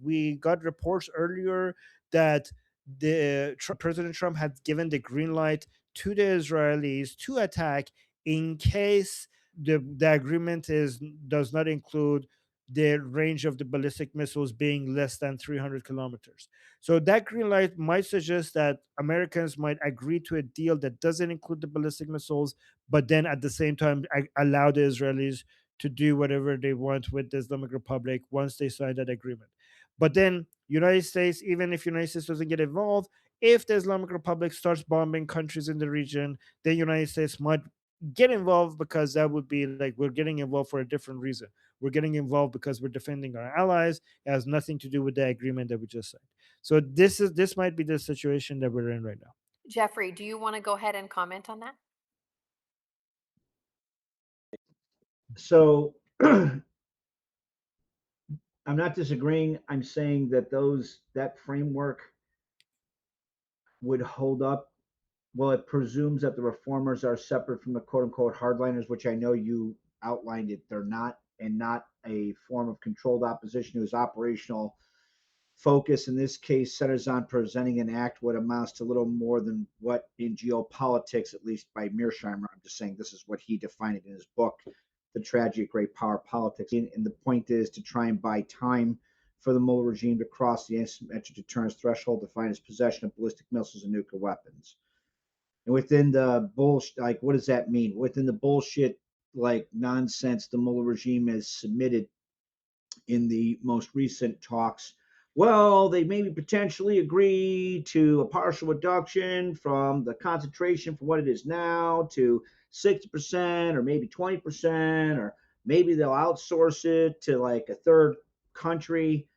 We got reports earlier that President Trump had given the green light to the Israelis to attack in case the agreement does not include the range of the ballistic missiles being less than 300 kilometers. So that green light might suggest that Americans might agree to a deal that doesn't include the ballistic missiles, but then at the same time allow the Israelis to do whatever they want with the Islamic Republic once they sign that agreement. But then United States, even if United States doesn't get involved, if the Islamic Republic starts bombing countries in the region, then United States might get involved, because that would be like we're getting involved for a different reason. We're getting involved because we're defending our allies. It has nothing to do with the agreement that we just signed. So this might be the situation that we're in right now. Jeffrey, do you want to go ahead and comment on that? So I'm not disagreeing. I'm saying that that framework would hold up. Well, it presumes that the reformers are separate from the quote unquote hardliners, which I know you outlined it. They're not, and not a form of controlled opposition whose operational focus in this case centers on presenting an act what amounts to little more than what in geopolitics, at least by Mearsheimer, I'm just saying this is what he defined it in his book, The Tragedy of Great Power Politics. And the point is to try and buy time for the Mullah regime to cross the asymmetric deterrence threshold defined as possession of ballistic missiles and nuclear weapons. And within the bullshit, like, what does that mean? Within the bullshit, like, nonsense the Mullah regime has submitted in the most recent talks, well, they maybe potentially agree to a partial reduction from the concentration from what it is now to 60% or maybe 20%, or maybe they'll outsource it to like a third country,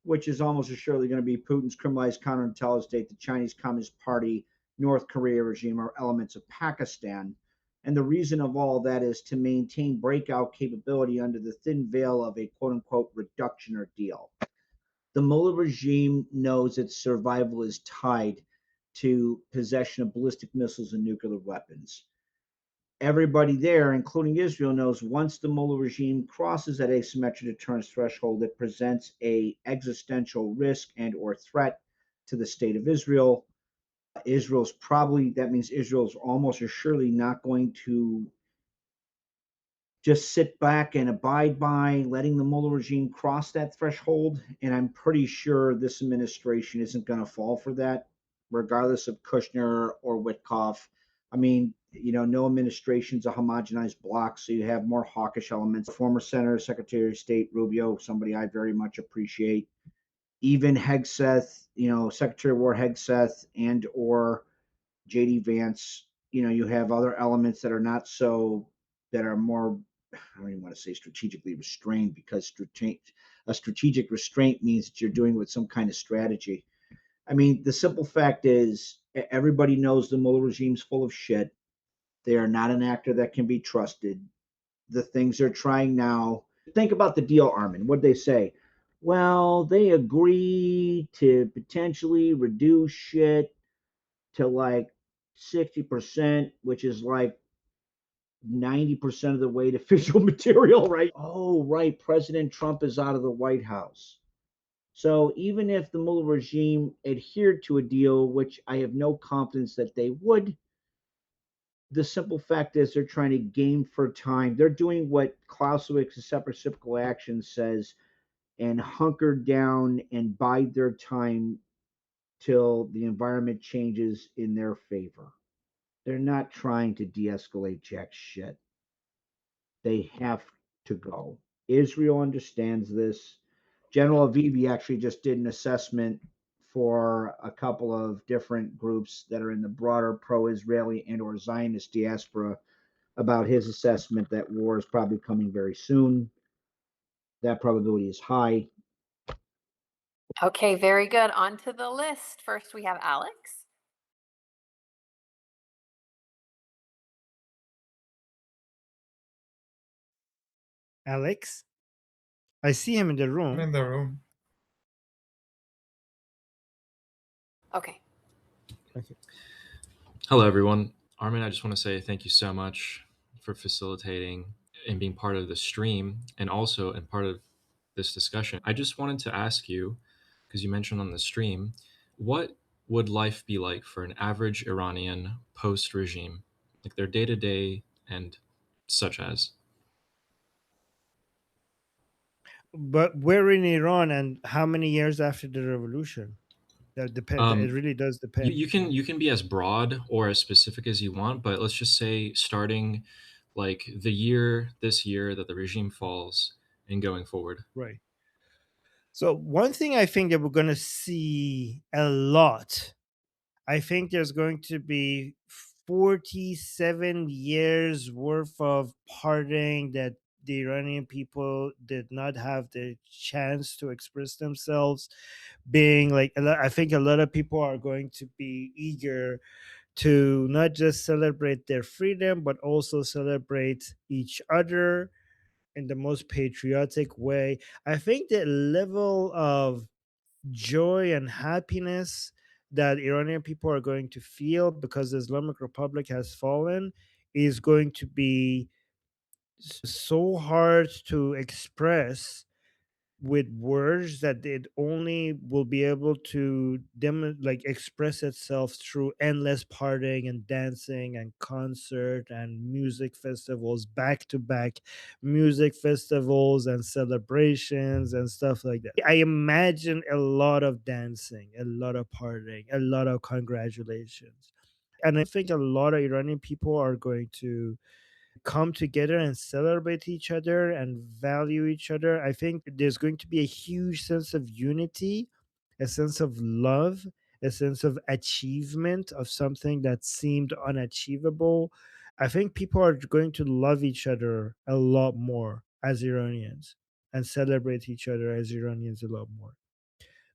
which is almost assuredly going to be Putin's criminalized counterintelligence state, the Chinese Communist Party, North Korea regime, or elements of Pakistan. And the reason of all that is to maintain breakout capability under the thin veil of a quote unquote reduction or deal. The Mullah regime knows its survival is tied to possession of ballistic missiles and nuclear weapons. Everybody there, including Israel, knows once the Mullah regime crosses that asymmetric deterrence threshold, it presents a existential risk and or threat to the state of Israel. That means Israel's almost assuredly not going to just sit back and abide by letting the Mullah regime cross that threshold. And I'm pretty sure this administration isn't going to fall for that, regardless of Kushner or Witkoff. I mean, no administration's a homogenized block, so you have more hawkish elements. Former Senator, Secretary of State Rubio, somebody I very much appreciate. Even Hegseth, Secretary of War Hegseth and or J.D. Vance, you have other elements that are more, I don't even want to say strategically restrained, because a strategic restraint means that you're doing it with some kind of strategy. I mean, the simple fact is everybody knows the Mullah regime's full of shit. They are not an actor that can be trusted. The things they're trying now, think about the deal, Armin. What'd they say? Well, they agree to potentially reduce shit to like 60%, which is like 90% of the way to fiscal material, right? Oh, right. President Trump is out of the White House. So even if the Mullah regime adhered to a deal, which I have no confidence that they would, the simple fact is they're trying to game for time. They're doing what Clausewitz's separate reciprocal action says, and hunker down and bide their time till the environment changes in their favor. They're not trying to de-escalate jack shit. They have to go. Israel understands this. General Avivi actually just did an assessment for a couple of different groups that are in the broader pro-Israeli and or Zionist diaspora about his assessment that war is probably coming very soon. That probability is high. Okay, very good. On to the list. First, we have Alex. Alex, I see him in the room. I'm in the room. Okay. Hello, everyone. Armin, I just want to say thank you so much for facilitating and being part of the stream and also and part of this discussion. I just wanted to ask you, because you mentioned on the stream, what would life be like for an average Iranian post regime, like their day to day and such as? But we're in Iran, and how many years after the revolution? That depend. It Um, really does you, depend. you can you can be as broad or as specific as you want, but let's just say starting like this year that the regime falls and going forward. Right. So one thing I think that we're going to see a lot, I think there's going to be 47 years worth of partying that the Iranian people did not have the chance to express themselves. Being like, I think a lot of people are going to be eager to not just celebrate their freedom, but also celebrate each other in the most patriotic way. I think the level of joy and happiness that Iranian people are going to feel because the Islamic Republic has fallen is going to be so hard to express with words that it only will be able to like express itself through endless partying and dancing and concert and music festivals, back to back music festivals and celebrations and stuff like that. I imagine a lot of dancing, a lot of partying, a lot of congratulations. And I think a lot of Iranian people are going to come together and celebrate each other and value each other. I think there's going to be a huge sense of unity, a sense of love, a sense of achievement of something that seemed unachievable. I think people are going to love each other a lot more as Iranians and celebrate each other as Iranians a lot more.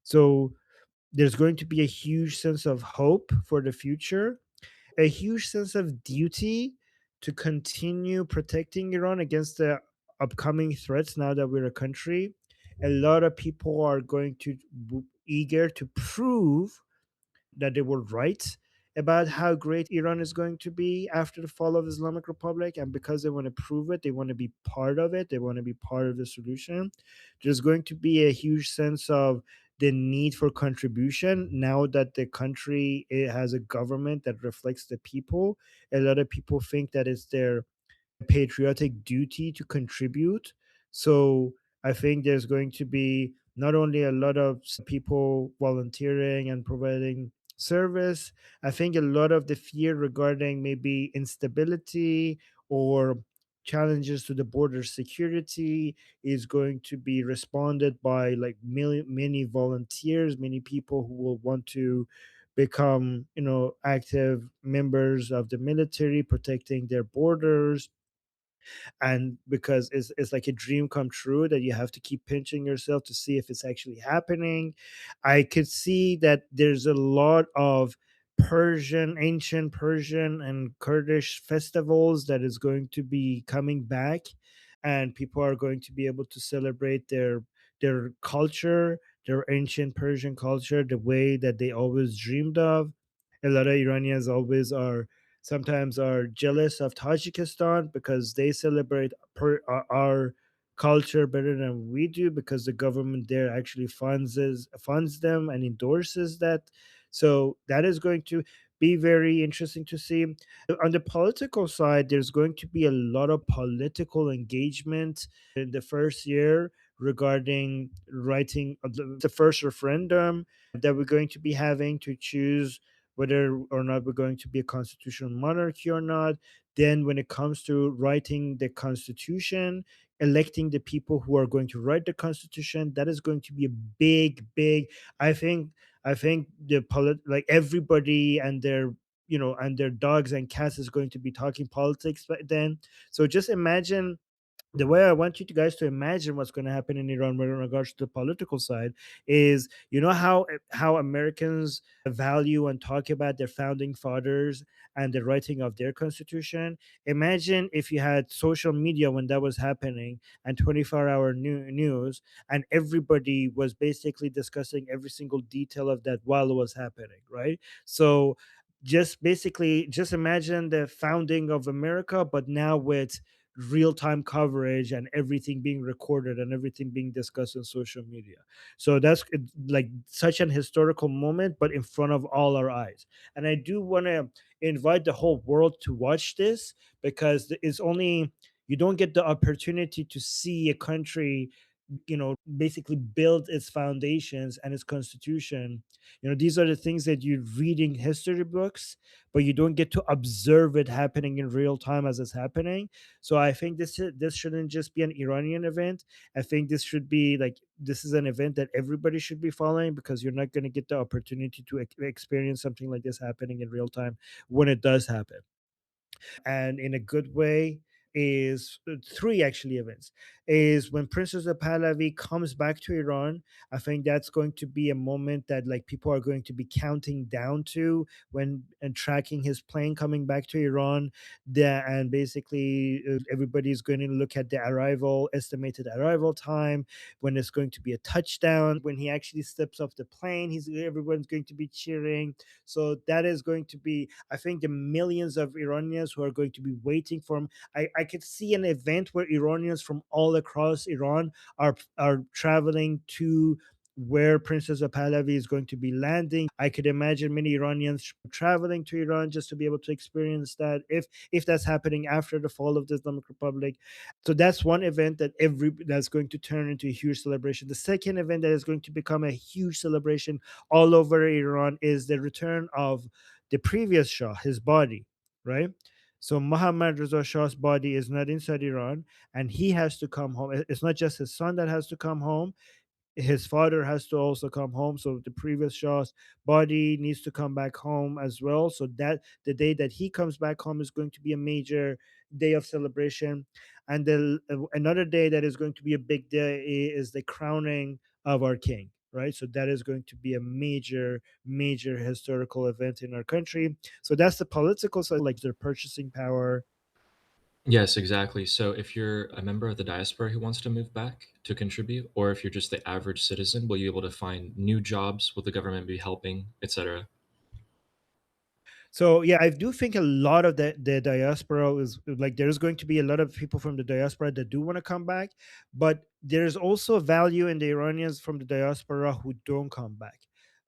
So there's going to be a huge sense of hope for the future, a huge sense of duty to continue protecting Iran against the upcoming threats now that we're a country. A lot of people are going to be eager to prove that they were right about how great Iran is going to be after the fall of Islamic Republic, and because they want to prove it, they want to be part of it, they want to be part of the solution. There's going to be a huge sense of the need for contribution now that the country, it has a government that reflects the people. A lot of people think that it's their patriotic duty to contribute. So I think there's going to be not only a lot of people volunteering and providing service, I think a lot of the fear regarding maybe instability or challenges to the border security is going to be responded by like many volunteers, many people who will want to become, active members of the military protecting their borders. And because it's like a dream come true that you have to keep pinching yourself to see if it's actually happening. I could see that there's a lot of ancient Persian and Kurdish festivals that is going to be coming back, and people are going to be able to celebrate their culture, their ancient Persian culture, the way that they always dreamed of. A lot of Iranians always are sometimes are jealous of Tajikistan because they celebrate our culture better than we do, because the government there actually funds them and endorses that. So that is going to be very interesting to see. On the political side, there's going to be a lot of political engagement in the first year regarding writing the first referendum that we're going to be having to choose whether or not we're going to be a constitutional monarchy or not. Then, when it comes to writing the constitution, electing the people who are going to write the constitution, that is going to be a big, big. I think, like everybody and their dogs and cats is going to be talking politics then. So just imagine the way I want you guys to imagine what's going to happen in Iran in regards to the political side is, how Americans value and talk about their founding fathers and the writing of their constitution. Imagine if you had social media when that was happening and 24-hour news, and everybody was basically discussing every single detail of that while it was happening, right? So just imagine the founding of America, but now with real-time coverage and everything being recorded and everything being discussed on social media. So that's like such an historical moment, but in front of all our eyes. And I do want to invite the whole world to watch this, because it's only, you don't get the opportunity to see a country, basically build its foundations and its constitution. These are the things that you read in history books, but you don't get to observe it happening in real time as it's happening. So I think this shouldn't just be an Iranian event. I think this should be like, this is an event that everybody should be following, because you're not going to get the opportunity to experience something like this happening in real time when it does happen. And in a good way is three actually events. Is when Princess of Pahlavi comes back to Iran. I think that's going to be a moment that like people are going to be counting down to, when and tracking his plane coming back to Iran. And basically everybody's going to look at the estimated arrival time, when it's going to be a touchdown, when he actually steps off the plane, everyone's going to be cheering. So that is going to be, I think, the millions of Iranians who are going to be waiting for him. I could see an event where Iranians from all across Iran are traveling to where Princess of Pahlavi is going to be landing. I could imagine many Iranians traveling to Iran just to be able to experience that, if that's happening after the fall of the Islamic Republic. So that's one event that's going to turn into a huge celebration. The second event that is going to become a huge celebration all over Iran is the return of the previous Shah, his body, right? So Muhammad Reza Shah's body is not inside Iran, and he has to come home. It's not just his son that has to come home, his father has to also come home. So the previous Shah's body needs to come back home as well. So that the day that he comes back home is going to be a major day of celebration. And another day that is going to be a big day is the crowning of our king. Right, so that is going to be a major, major historical event in our country. So that's the political side, like their purchasing power. Yes, exactly. So if you're a member of the diaspora who wants to move back to contribute, or if you're just the average citizen, will you be able to find new jobs? Will the government be helping, etc.? So yeah, I do think a lot of the diaspora is like, there's going to be a lot of people from the diaspora that do want to come back, but there's also value in the Iranians from the diaspora who don't come back.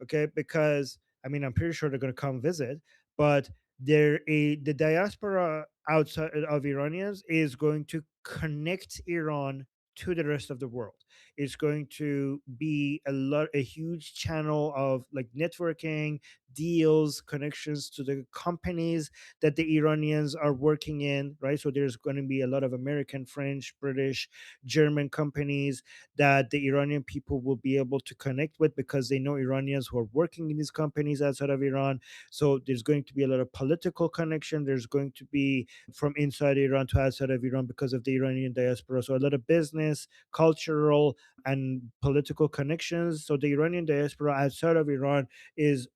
Okay, because I mean, I'm pretty sure they're going to come visit, but the diaspora outside of Iranians is going to connect Iran to the rest of the world. It's going to be a huge channel of like networking, deals, connections to the companies that the Iranians are working in, right? So there's going to be a lot of American, French, British, German companies that the Iranian people will be able to connect with, because they know Iranians who are working in these companies outside of Iran. So there's going to be a lot of political connection. There's going to be from inside Iran to outside of Iran because of the Iranian diaspora. So a lot of business, cultural, and political connections. So the Iranian diaspora outside of Iran is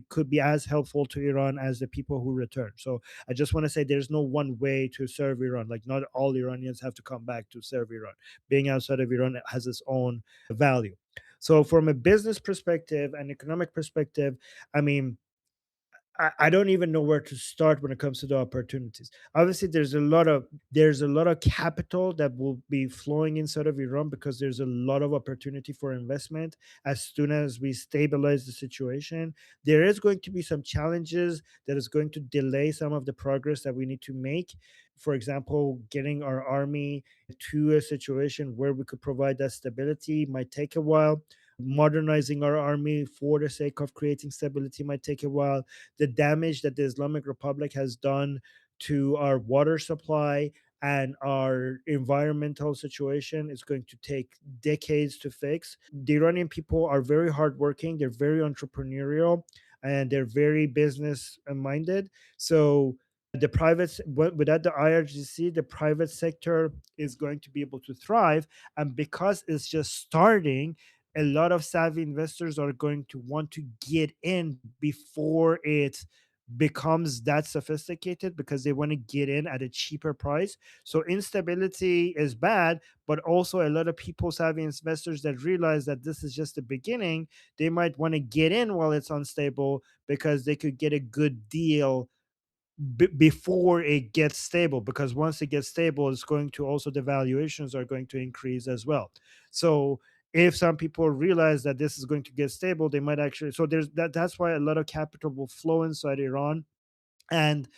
could be as helpful to Iran as the people who return. So I just want to say there's no one way to serve Iran. Like not all Iranians have to come back to serve Iran. Being outside of Iran has its own value. So from a business perspective and economic perspective, I mean, I don't even know where to start when it comes to the opportunities. Obviously, there's a lot of capital that will be flowing inside of Iran, because there's a lot of opportunity for investment as soon as we stabilize the situation. There is going to be some challenges that is going to delay some of the progress that we need to make. For example, getting our army to a situation where we could provide that stability might take a while. Modernizing our army for the sake of creating stability might take a while. The damage that the Islamic Republic has done to our water supply and our environmental situation is going to take decades to fix. The Iranian people are very hardworking, they're very entrepreneurial, and they're very business minded. So without the IRGC, the private sector is going to be able to thrive. And because it's just starting, a lot of savvy investors are going to want to get in before it becomes that sophisticated, because they want to get in at a cheaper price. So instability is bad, but also a lot of people, savvy investors that realize that this is just the beginning, they might want to get in while it's unstable, because they could get a good deal before it gets stable, because once it gets stable, it's going to also, the valuations are going to increase as well. So if some people realize that this is going to get stable, they might actually, so there's that's why a lot of capital will flow inside Iran, and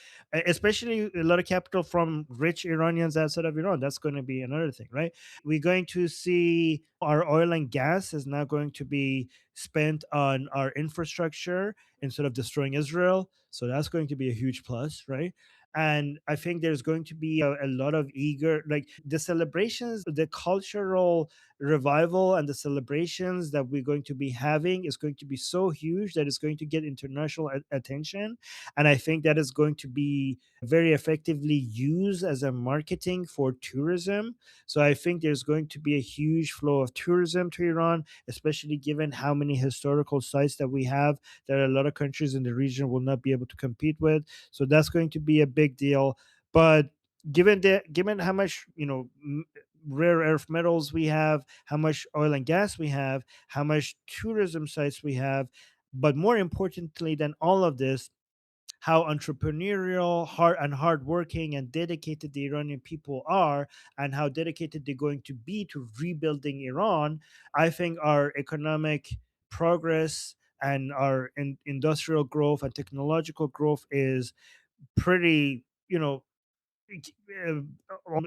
especially a lot of capital from rich Iranians outside of Iran. That's going to be another thing, right? We're going to see our oil and gas is now going to be spent on our infrastructure instead of destroying Israel. So that's going to be a huge plus, right? And I think there's going to be a lot of eager, like the celebrations, the cultural revival and the celebrations that we're going to be having is going to be so huge that it's going to get international attention. And I think that is going to be very effectively used as a marketing for tourism. So I think there's going to be a huge flow of tourism to Iran, especially given how many historical sites that we have that a lot of countries in the region will not be able to compete with. So that's going to be a big deal. But given how much, rare earth metals we have, how much oil and gas we have, how much tourism sites we have, but more importantly than all of this, how entrepreneurial, hardworking, and dedicated the Iranian people are, and how dedicated they're going to be to rebuilding Iran. I think our economic progress and our industrial growth and technological growth is pretty,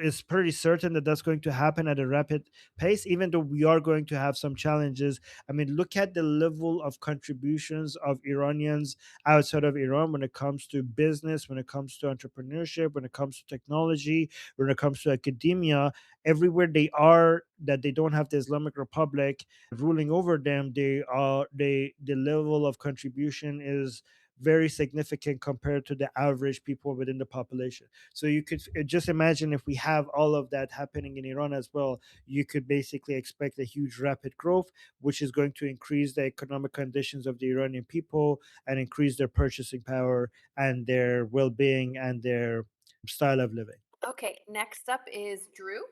it's pretty certain that that's going to happen at a rapid pace, even though we are going to have some challenges. I mean, look at the level of contributions of Iranians outside of Iran when it comes to business, when it comes to entrepreneurship, when it comes to technology, when it comes to academia. Everywhere they are, that they don't have the Islamic Republic ruling over them, the level of contribution is very significant compared to the average people within the population. So you could just imagine if we have all of that happening in Iran as well, you could basically expect a huge rapid growth, which is going to increase the economic conditions of the Iranian people and increase their purchasing power and their well being and their style of living. Okay, next up is Drew.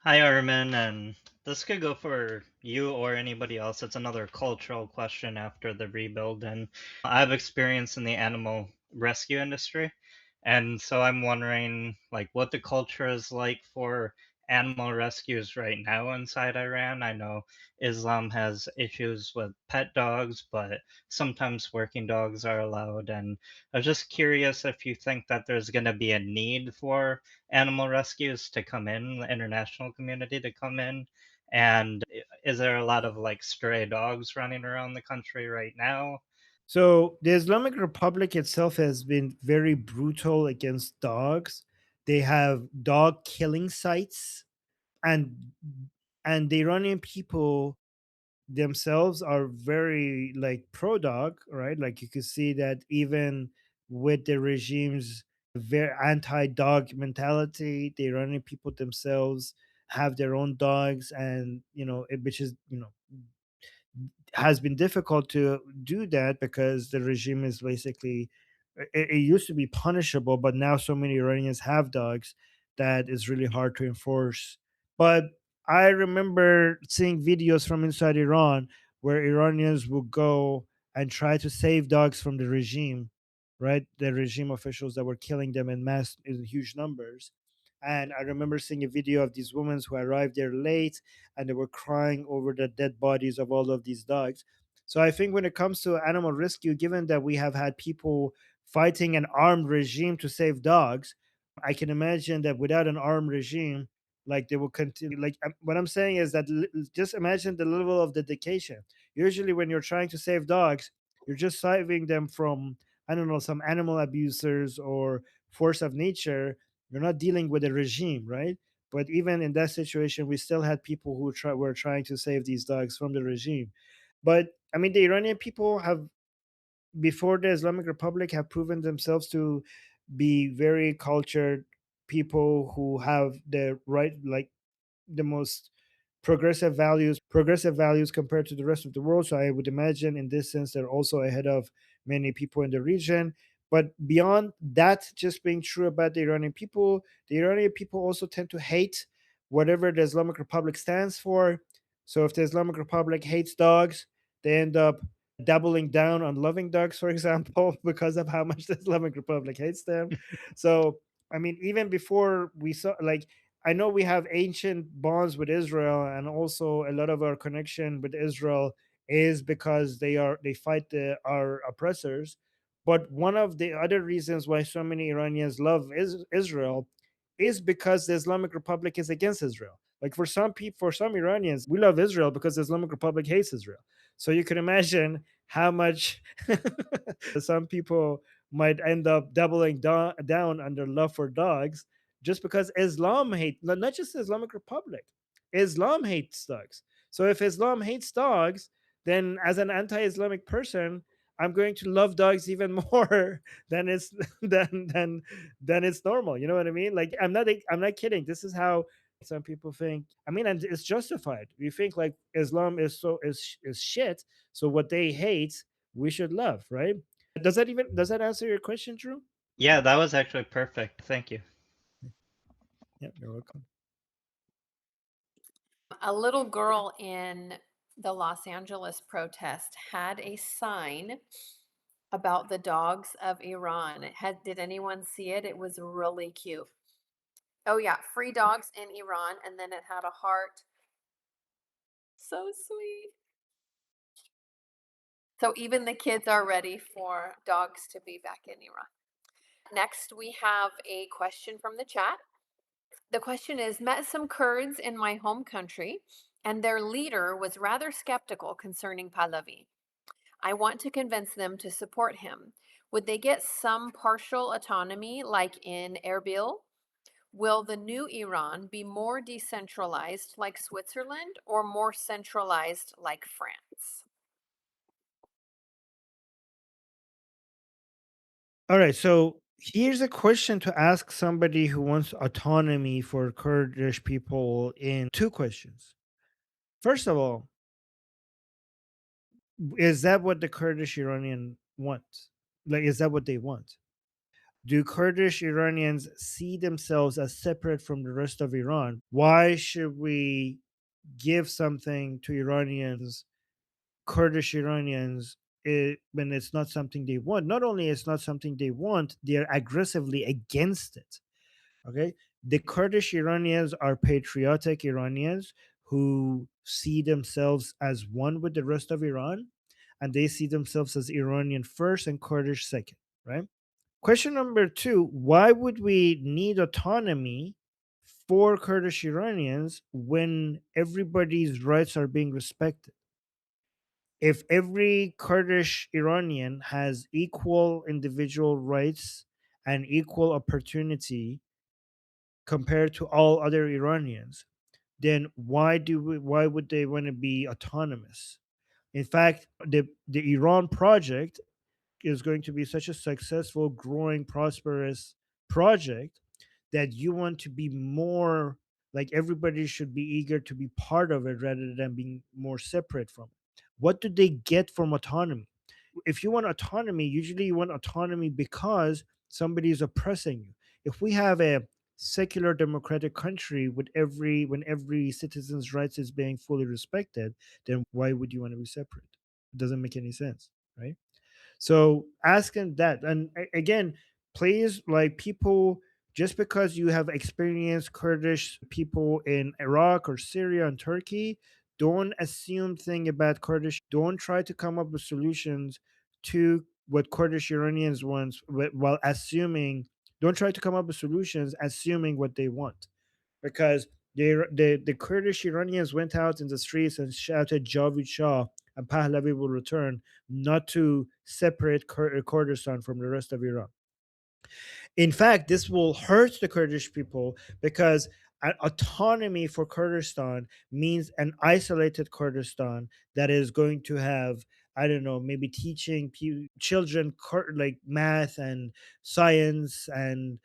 Hi, Armin, and this could go for you or anybody else. It's another cultural question after the rebuild, and I have experience in the animal rescue industry, and so I'm wondering, like, what the culture is like for animal rescues right now inside Iran. I know Islam has issues with pet dogs, but sometimes working dogs are allowed, and I was just curious if you think that there's going to be a need for animal rescues to come in, the international community to come in? And is there a lot of like stray dogs running around the country right now? So the Islamic Republic itself has been very brutal against dogs. They have dog killing sites, and the Iranian people themselves are very like pro dog, right? Like you could see that even with the regime's very anti dog mentality, the Iranian people themselves have their own dogs, and which is has been difficult to do that because the regime is basically, it used to be punishable, but now so many Iranians have dogs that it's really hard to enforce. But I remember seeing videos from inside Iran where Iranians would go and try to save dogs from the regime, right? The regime officials that were killing them in mass, in huge numbers. And I remember seeing a video of these women who arrived there late and they were crying over the dead bodies of all of these dogs. So I think when it comes to animal rescue, given that we have had people fighting an armed regime to save dogs, I can imagine that without an armed regime, like they will continue. Like what I'm saying is that just imagine the level of dedication. Usually, when you're trying to save dogs, you're just saving them from, I don't know, some animal abusers or force of nature. You're not dealing with a regime, right? But even in that situation, we still had people who were trying to save these dogs from the regime. But I mean, the Iranian people have, before the Islamic Republic, have proven themselves to be very cultured people who have the right, like the most progressive values compared to the rest of the world. So I would imagine in this sense they're also ahead of many people in the region. But beyond that just being true about the Iranian people also tend to hate whatever the Islamic Republic stands for. So if the Islamic Republic hates dogs, they end up doubling down on loving dogs, for example, because of how much the Islamic Republic hates them. So, I mean, even before we saw, like, I know we have ancient bonds with Israel, and also a lot of our connection with Israel is because they fight our oppressors. But one of the other reasons why so many Iranians love Israel is because the Islamic Republic is against Israel. Like for some people, for some Iranians, we love Israel because the Islamic Republic hates Israel. So you can imagine how much some people might end up doubling down on their love for dogs just because Islam hate, not just the Islamic Republic, Islam hates dogs. So if Islam hates dogs, then as an anti-Islamic person, I'm going to love dogs even more than it's than it's normal. You know what I mean? Like I'm not kidding. This is how some people think. I mean, and it's justified. We think like Islam is shit. So what they hate, we should love, right? Does that answer your question, Drew? Yeah, that was actually perfect. Thank you. Yeah, you're welcome. A little girl in the Los Angeles protest had a sign about the dogs of Iran. Did anyone see it? It was really cute. Oh yeah, free dogs in Iran, and then it had a heart. So sweet. So even the kids are ready for dogs to be back in Iran. Next, we have a question from the chat. The question is, met some Kurds in my home country, and their leader was rather skeptical concerning Pahlavi. I want to convince them to support him. Would they get some partial autonomy like in Erbil? Will the new Iran be more decentralized like Switzerland or more centralized like France? All right, so here's a question to ask somebody who wants autonomy for Kurdish people in two questions. First of all, is that what the Kurdish Iranian want? Like, is that what they want? Do Kurdish Iranians see themselves as separate from the rest of Iran? Why should we give something to Iranians, Kurdish Iranians, when it's not something they want? Not only it's not something they want, they're aggressively against it. Okay, the Kurdish Iranians are patriotic Iranians who see themselves as one with the rest of Iran, and they see themselves as Iranian first and Kurdish second, right? Question number two: why would we need autonomy for Kurdish Iranians when everybody's rights are being respected? If every Kurdish Iranian has equal individual rights and equal opportunity compared to all other Iranians, then why would they want to be autonomous? In fact, the Iran project is going to be such a successful, growing, prosperous project that you want to be more like everybody should be eager to be part of it rather than being more separate from it. What do they get from autonomy? If you want autonomy, usually you want autonomy because somebody is oppressing you. If we have a secular democratic country with every citizen's rights is being fully respected, then why would you want to be separate? It doesn't make any sense, right? So asking that, and again, please, like people, just because you have experienced Kurdish people in Iraq or Syria and Turkey, don't assume thing about Kurdish. Don't try to come up with solutions to what Kurdish Iranians want while assuming. Don't try to come up with solutions assuming what they want, because the Kurdish Iranians went out in the streets and shouted Javid Shah and Pahlavi will return, not to separate Kurdistan from the rest of Iran. In fact, this will hurt the Kurdish people because an autonomy for Kurdistan means an isolated Kurdistan that is going to have, I don't know, maybe teaching children like math and science and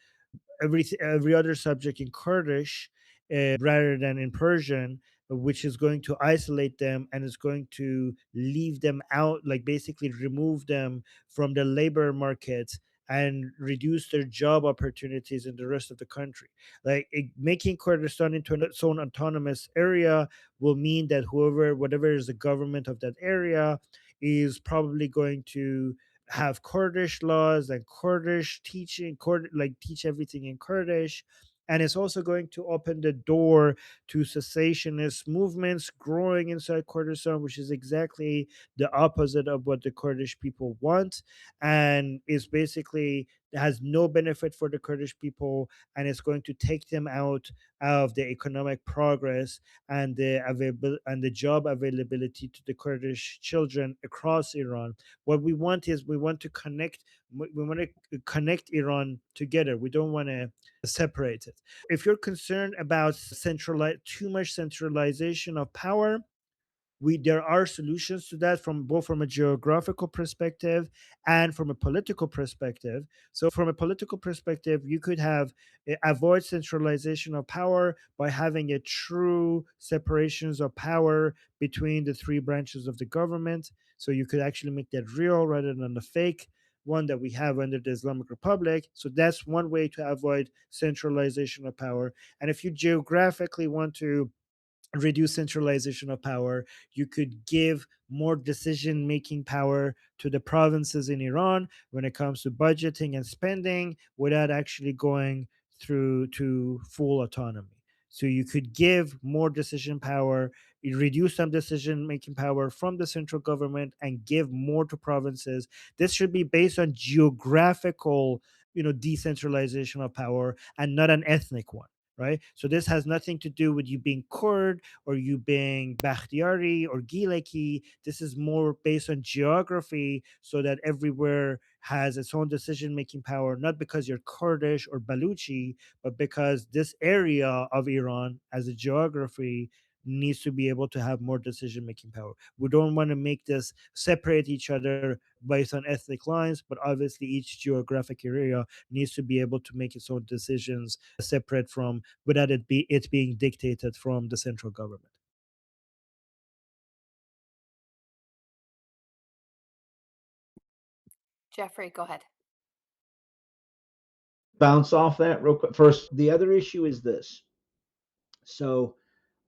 every other subject in Kurdish rather than in Persian, which is going to isolate them and is going to leave them out, like basically remove them from the labor market and reduce their job opportunities in the rest of the country. Like making Kurdistan into its own autonomous area will mean that whatever is the government of that area is probably going to have Kurdish laws and Kurdish teaching, like teach everything in Kurdish. And it's also going to open the door to cessationist movements growing inside Kurdistan, which is exactly the opposite of what the Kurdish people want. And is basically has no benefit for the Kurdish people, and it's going to take them out of the economic progress and the job availability to the Kurdish children across Iran. What we want is we want to connect Iran together. We don't want to separate it. If you're concerned about too much centralization of power, there are solutions to that from both from a geographical perspective and from a political perspective. So from a political perspective, you could have avoid centralization of power by having a true separations of power between the three branches of the government. So you could actually make that real rather than the fake one that we have under the Islamic Republic. So that's one way to avoid centralization of power. And if you geographically want to reduce centralization of power, you could give more decision making power to the provinces in Iran when it comes to budgeting and spending without actually going through to full autonomy. So you could give more decision power, reduce some decision making power from the central government and give more to provinces. This should be based on geographical, decentralization of power and not an ethnic one, right? So this has nothing to do with you being Kurd or you being Bakhtiari or Gileki. This is more based on geography so that everywhere has its own decision making power, not because you're Kurdish or Baluchi, but because this area of Iran as a geography needs to be able to have more decision making power. We don't want to make this separate each other based on ethnic lines, but obviously each geographic area needs to be able to make its own decisions separate from without it being dictated from the central government. Jeffrey, go ahead. Bounce off that real quick. First, the other issue is this. So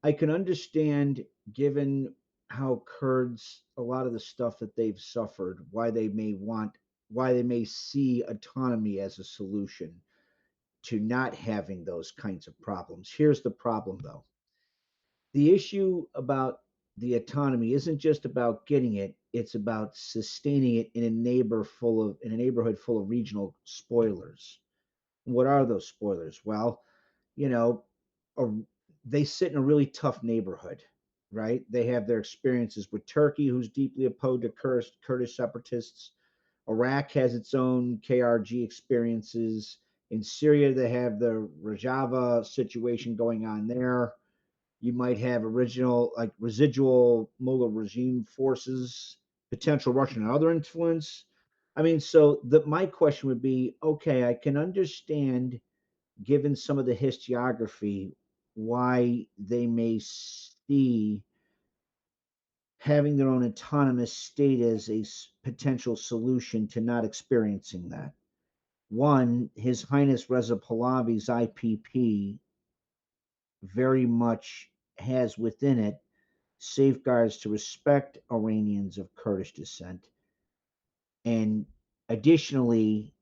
I can understand, given how Kurds, a lot of the stuff that they've suffered, why they may see autonomy as a solution to not having those kinds of problems. Here's the problem, though. The issue about the autonomy isn't just about getting it, it's about sustaining it in a neighborhood full of regional spoilers. What are those spoilers? Well, you know, a, they sit in a really tough neighborhood, right? They have their experiences with Turkey, who's deeply opposed to Kurdish separatists. Iraq has its own KRG experiences. In Syria, they have the Rojava situation going on there. You might have residual Mullah regime forces, potential Russian and other influence. I mean, so my question would be, okay, I can understand, given some of the historiography, why they may see having their own autonomous state as a potential solution to not experiencing that. One, His Highness Reza Pahlavi's IPP very much has within it safeguards to respect Iranians of Kurdish descent. And additionally,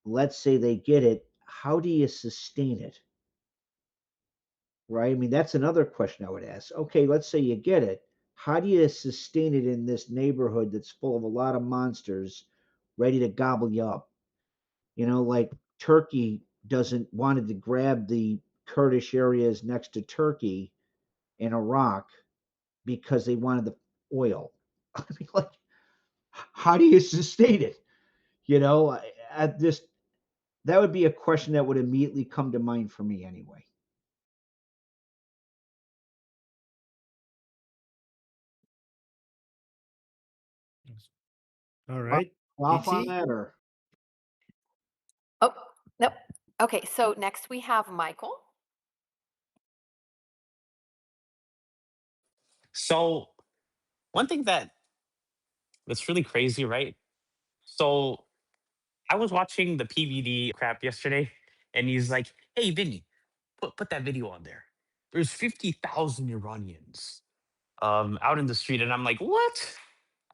let's say they get it, how do you sustain it? Right? I mean, that's another question I would ask. Okay, let's say you get it. How do you sustain it in this neighborhood that's full of a lot of monsters ready to gobble you up? Like Turkey doesn't wanted to grab the Kurdish areas next to Turkey and Iraq because they wanted the oil. I mean, like, how do you sustain it? At this, that would be a question that would immediately come to mind for me anyway. All right. Off on DT? that, or Oh, nope. Okay, so next we have Michael. So one thing that's really crazy, right? So I was watching the PVD crap yesterday, and he's like, "Hey, Vinny, put that video on there. There's 50,000 Iranians out in the street," and I'm like, "What?"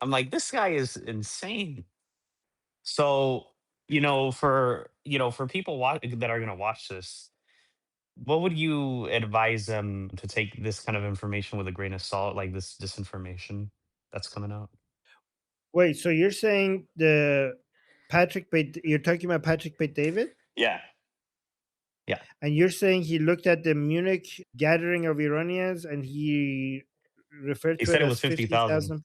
I'm like, this guy is insane. So, for people that are going to watch this, what would you advise them to take this kind of information with a grain of salt, like this disinformation that's coming out? Wait, so you're saying you're talking about Patrick Bait David? Yeah. Yeah. And you're saying he looked at the Munich gathering of Iranians and he referred He to it said it as was 50,000. 50,000?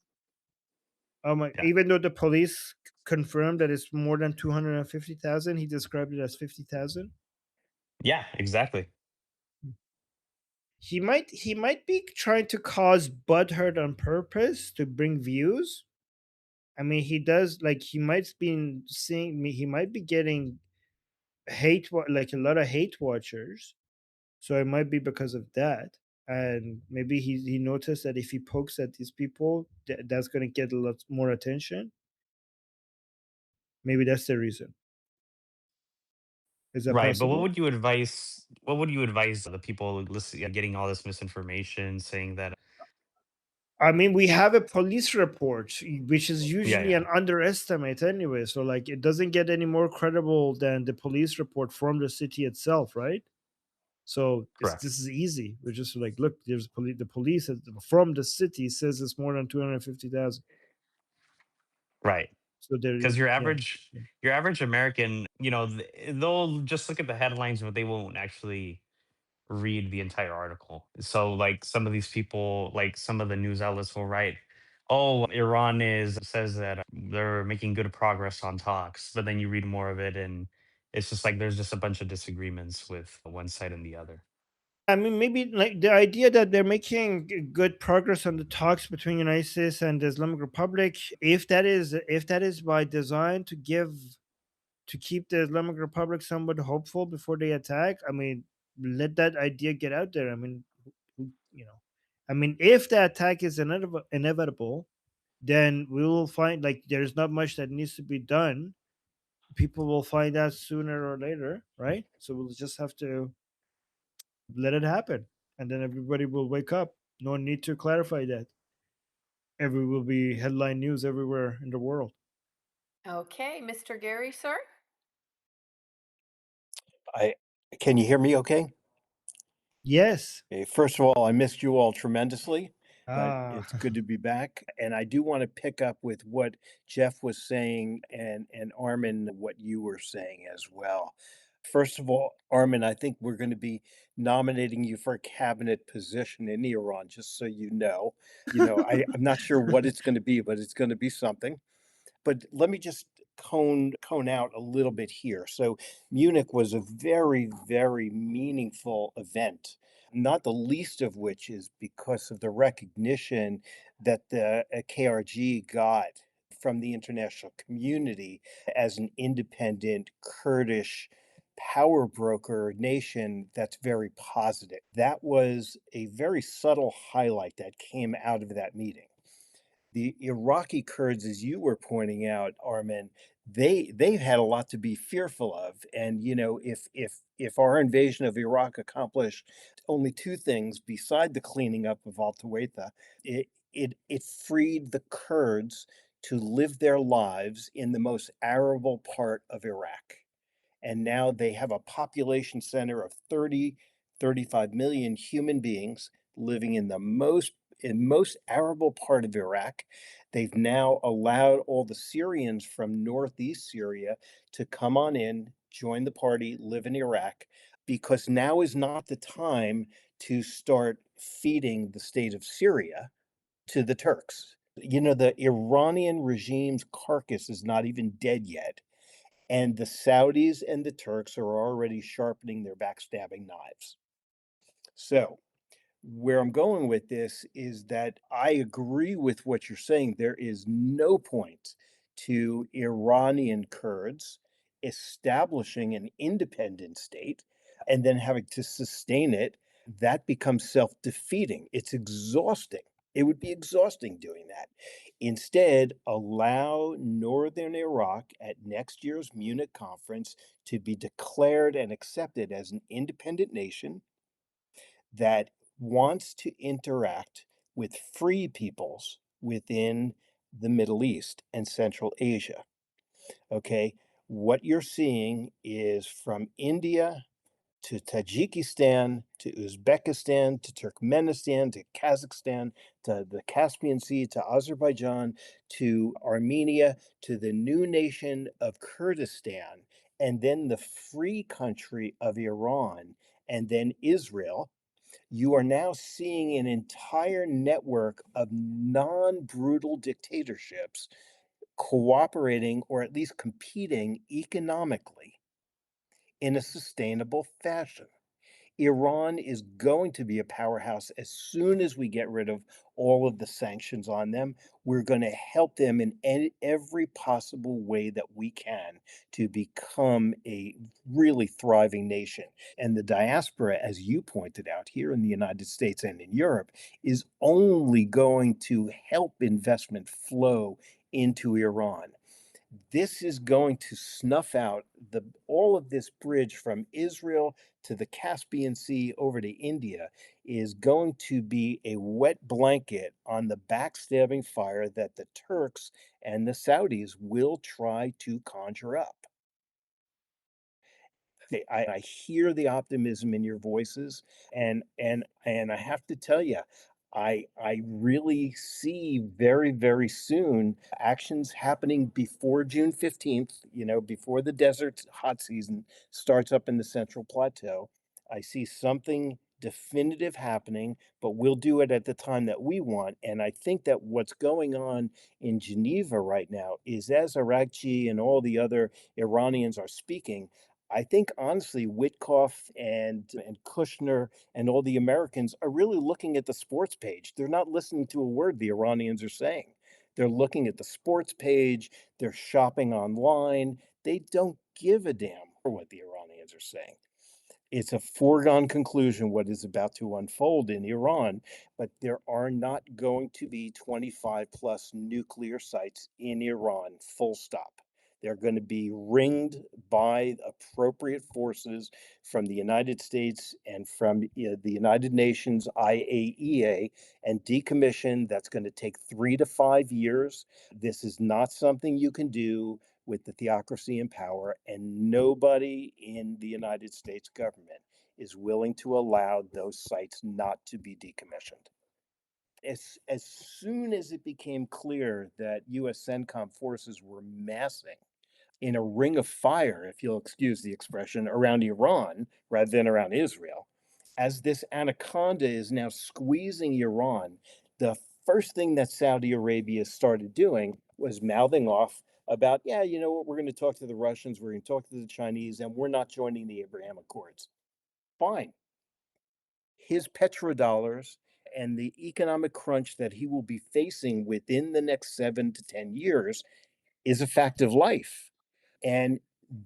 Oh my, Yeah. even though the police confirmed that it's more than 250,000, he described it as 50,000? Yeah, exactly. He might be trying to cause butthurt on purpose to bring views. I mean, he does, like, he might be seeing me, he might be getting like a lot of hate watchers. So it might be because of that. And maybe he noticed that if he pokes at these people, that's going to get a lot more attention. Maybe that's the reason. Is that Right. But what possible? would you advise? What would you advise the people listening, getting all this misinformation, saying that? I mean, we have a police report, which is Yeah, usually yeah, an underestimate anyway. So, like, it doesn't get any more credible than the police report from the city itself, right? So correct. this is easy. We're just like, look, there's the police from the city says it's more than 250,000. Right. So there, Because yeah. your average American, they'll just look at the headlines, but they won't actually read the entire article. So, like, some of these people, like some of the news outlets will write, "Oh, Iran is says that they're making good progress on talks," but then you read more of it, and it's just like there's just a bunch of disagreements with one side and the other. I mean, maybe like the idea that they're making good progress on the talks between United States and the Islamic Republic, if that is by design to keep the Islamic Republic somewhat hopeful before they attack, I mean, let that idea get out there. I mean, I mean, if the attack is inevitable, then we will find like there's not much that needs to be done. People will find out sooner or later, right? So we'll just have to let it happen, and then everybody will wake up. No need to clarify that. Every will be headline news everywhere in the world. Okay, Mr. Gary, sir. I can you hear me okay? Yes. First of all, I missed you all tremendously, but Ah. it's good to be back. And I do want to pick up with what Jeff was saying and Armin, what you were saying as well. First of all, Armin, I think we're going to be nominating you for a cabinet position in Iran, just so you know. I'm not sure what it's going to be, but it's going to be something. But let me just cone out a little bit here. So Munich was a very, very meaningful event, not the least of which is because of the recognition that the KRG got from the international community as an independent Kurdish power broker nation that's very positive. That was a very subtle highlight that came out of that meeting. The Iraqi Kurds, as you were pointing out, Armin, they've had a lot to be fearful of. And if our invasion of Iraq accomplished only two things beside the cleaning up of Al Tawaitha, it freed the Kurds to live their lives in the most arable part of Iraq. And now they have a population center of 35 million human beings living in the most arable part of Iraq. They've now allowed all the Syrians from northeast Syria to come on in, join the party, live in Iraq, because now is not the time to start feeding the state of Syria to the Turks. The Iranian regime's carcass is not even dead yet. And the Saudis and the Turks are already sharpening their backstabbing knives. So, where I'm going with this is that I agree with what you're saying. There is no point to Iranian Kurds establishing an independent state and then having to sustain it. That becomes self defeating. It's exhausting. It would be exhausting doing that. Instead, allow Northern Iraq at next year's Munich conference to be declared and accepted as an independent nation that wants to interact with free peoples within the Middle East and Central Asia. Okay. What you're seeing is from India to Tajikistan, to Uzbekistan, to Turkmenistan, to Kazakhstan, to the Caspian Sea, to Azerbaijan, to Armenia, to the new nation of Kurdistan, and then the free country of Iran, and then Israel. You are now seeing an entire network of non brutal dictatorships cooperating or at least competing economically in a sustainable fashion. Iran is going to be a powerhouse as soon as we get rid of all of the sanctions on them. We're going to help them in every possible way that we can to become a really thriving nation. And the diaspora, as you pointed out here in the United States and in Europe, is only going to help investment flow into Iran. This is going to snuff out all of this bridge from Israel to the Caspian Sea over to India is going to be a wet blanket on the backstabbing fire that the Turks and the Saudis will try to conjure up. I hear the optimism in your voices, and I have to tell you, I really see very, very soon actions happening before June 15th, before the desert hot season starts up in the Central Plateau. I see something definitive happening, but we'll do it at the time that we want. And I think that what's going on in Geneva right now is as Arakchi and all the other Iranians are speaking, I think honestly, Witkoff and Kushner and all the Americans are really looking at the sports page. They're not listening to a word the Iranians are saying. They're looking at the sports page. They're shopping online. They don't give a damn for what the Iranians are saying. It's a foregone conclusion what is about to unfold in Iran, but there are not going to be 25 plus nuclear sites in Iran, full stop. They're going to be ringed by appropriate forces from the United States and from the United Nations IAEA and decommissioned. That's going to take 3 to 5 years. This is not something you can do with the theocracy in power, and nobody in the United States government is willing to allow those sites not to be decommissioned. As soon as it became clear that US CENTCOM forces were massing in a ring of fire, if you'll excuse the expression, around Iran rather than around Israel, as this anaconda is now squeezing Iran, the first thing that Saudi Arabia started doing was mouthing off about, yeah, you know what, we're going to talk to the Russians, we're going to talk to the Chinese, and we're not joining the Abraham Accords. Fine. His petrodollars and the economic crunch that he will be facing within the next 7 to 10 years is a fact of life. And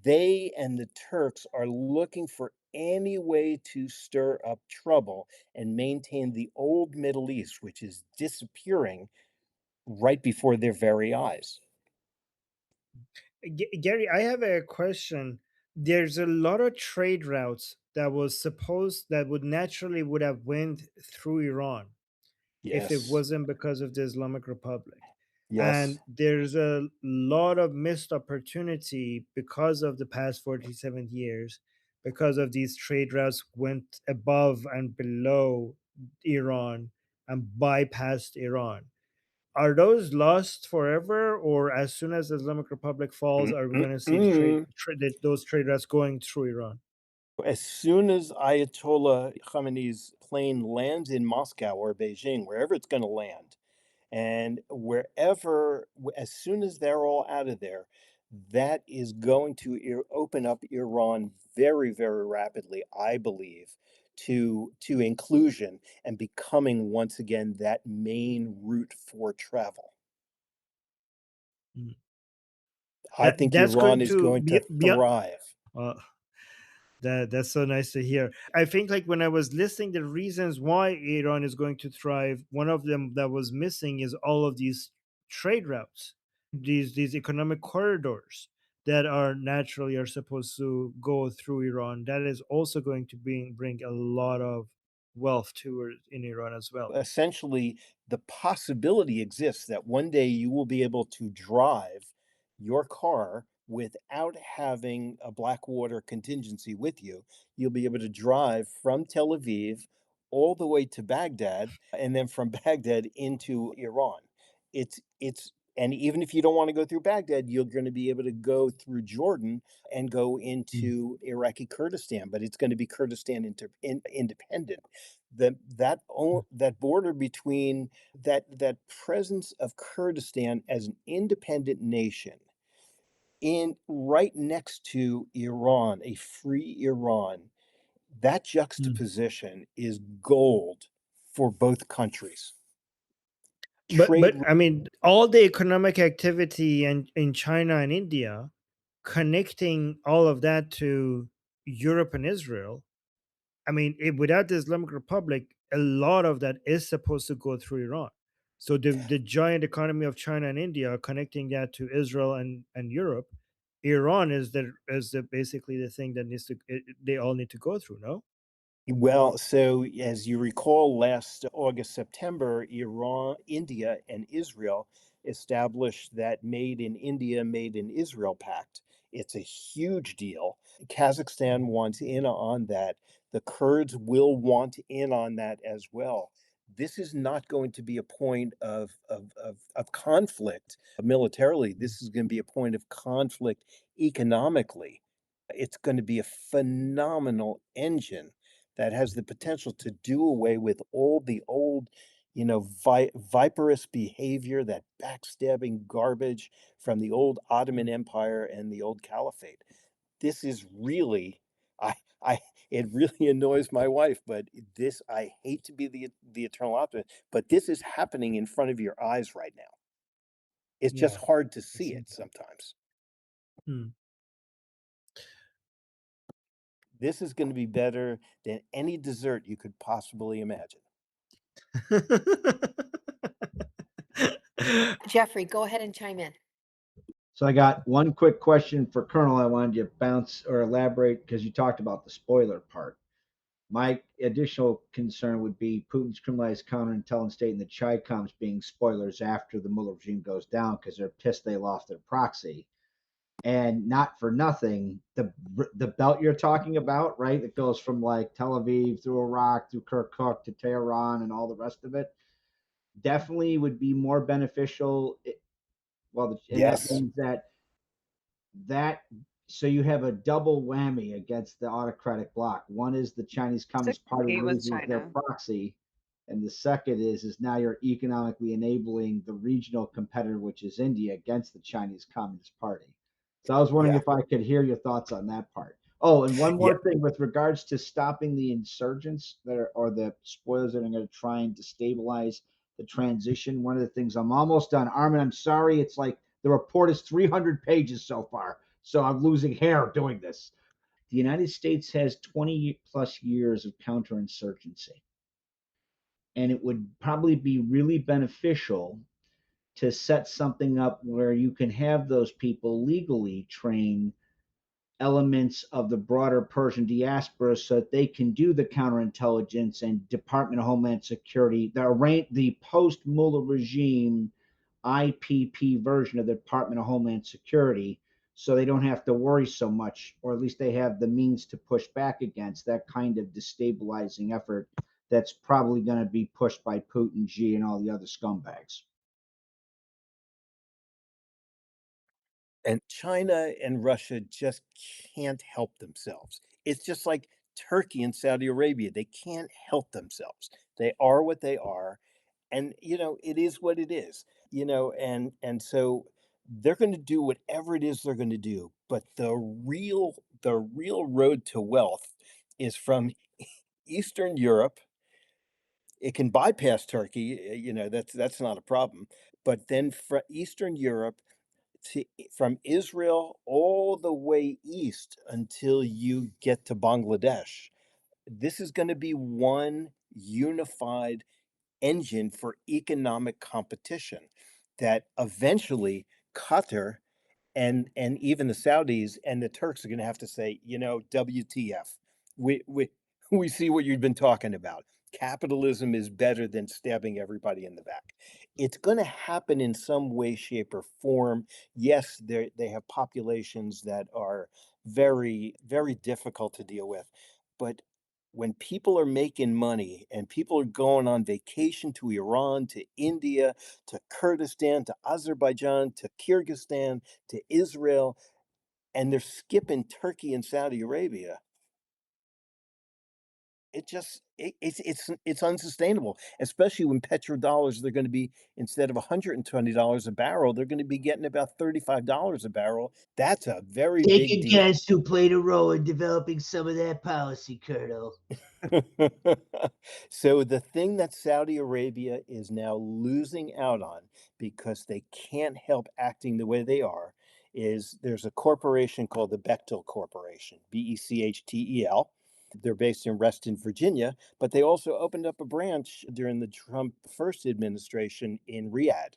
they and the Turks are looking for any way to stir up trouble and maintain the old Middle East, which is disappearing right before their very eyes. Gary, I have a question. There's a lot of trade routes that was supposed that would naturally would have went through Iran if it Yes. wasn't because of the Islamic Republic. Yes. And there's a lot of missed opportunity because of the past 47 years, because of these trade routes went above and below Iran and bypassed Iran. Are those lost forever, or as soon as the Islamic Republic falls, are we going to see the Mm-mm. those trade routes going through Iran? As soon as Ayatollah Khamenei's plane lands in Moscow or Beijing, wherever it's going to land, and as soon as they're all out of there, that is going to open up Iran very, very rapidly, I believe, to inclusion and becoming once again that main route for travel. Mm. I think That's Iran going is to going to be thrive. uh, that's so nice to hear. I think like when I was listing the reasons why Iran is going to thrive, one of them that was missing is all of these trade routes, these economic corridors that are naturally are supposed to go through Iran. That is also going to bring a lot of wealth towards in Iran as well. Essentially, the possibility exists that one day you will be able to drive your car without having a Blackwater contingency with you. You'll be able to drive from Tel Aviv all the way to Baghdad and then from Baghdad into Iran. It's and even if you don't want to go through Baghdad, you're going to be able to go through Jordan and go Mm. into Iraqi Kurdistan, but it's going to be Kurdistan independent. That border between that presence of Kurdistan as an independent nation in right next to Iran, a free Iran, that Mm. juxtaposition is gold for both countries. But Trade. I mean, all the economic activity in China and India, connecting all of that to Europe and Israel. I mean, without the Islamic Republic, a lot of that is supposed to go through Iran. So the giant economy of China and India connecting that to Israel and Europe, Iran is the basically the thing that they all need to go through. No. Well, so as you recall, last August, September, Iran, India, and Israel established that Made in India, Made in Israel pact. It's a huge deal. Kazakhstan wants in on that. The Kurds will want in on that as well. This is not going to be a point of conflict militarily. This is going to be a point of conflict economically. It's going to be a phenomenal engine that has the potential to do away with all the old, viperous behavior, that backstabbing garbage from the old Ottoman Empire and the old Caliphate. This is really, I, I, it really annoys my wife, but I hate to be the eternal optimist, but this is happening in front of your eyes right now. It's just Yeah. hard to I see see it that. sometimes. Hmm. This is going to be better than any dessert you could possibly imagine. Jeffrey, go ahead and chime in. So I got one quick question for Colonel. I wanted you to bounce or elaborate because you talked about the spoiler part. My additional concern would be Putin's criminalized counterintelligence state and the Chi-Coms being spoilers after the Mullah regime goes down because they're pissed they lost their proxy. And not for nothing, the belt you're talking about, right? It goes from like Tel Aviv through Iraq, through Kirkuk to Tehran and all the rest of it. Definitely would be more beneficial. Well, and that Yes. means that so you have a double whammy against the autocratic bloc. One is the Chinese Communist Party Compete with loses their China. proxy, and the second is now you're economically enabling the regional competitor, which is India, against the Chinese Communist Party. So I was wondering Yeah. if I could hear your thoughts on that part. Oh, and one Yeah. more thing with regards to stopping the insurgents or the spoilers that are going to try and destabilize the transition. One of the things I'm almost done. Armin, I'm sorry. It's like the report is 300 pages so far, so I'm losing hair doing this. The United States has 20 plus years of counterinsurgency, and it would probably be really beneficial to set something up where you can have those people legally train elements of the broader Persian diaspora so that they can do the counterintelligence and Department of Homeland Security, the post Mullah regime IPP version of the Department of Homeland Security, so they don't have to worry so much, or at least they have the means to push back against that kind of destabilizing effort that's probably going to be pushed by Putin, Xi, and all the other scumbags. And China and Russia just can't help themselves. It's just like Turkey and Saudi Arabia. They can't help themselves. They are what they are. And it is what it is. And so they're going to do whatever it is they're going to do. But the real road to wealth is from Eastern Europe. It can bypass Turkey, that's not a problem. But then from Eastern Europe from Israel all the way east until you get to Bangladesh. This is going to be one unified engine for economic competition that eventually Qatar and even the Saudis and the Turks are going to have to say, WTF. We we see what you've been talking about. capitalism is better than stabbing everybody in the back. It's going to happen in some way, shape, or form. Yes, they have populations that are very, very difficult to deal with. But when people are making money and people are going on vacation to Iran, to India, to Kurdistan, to Azerbaijan, to Kyrgyzstan, to Israel, and they're skipping Turkey and Saudi Arabia, it's unsustainable, especially when petrodollars, they're going to be, instead of $120 a barrel, they're going to be getting about $35 a barrel. That's a very Take big a deal. guess who played a role in developing some of that policy, Colonel. So the thing that Saudi Arabia is now losing out on, because they can't help acting the way they are, is there's a corporation called the Bechtel Corporation, Bechtel. They're based in Reston, Virginia, but they also opened up a branch during the Trump first administration in Riyadh.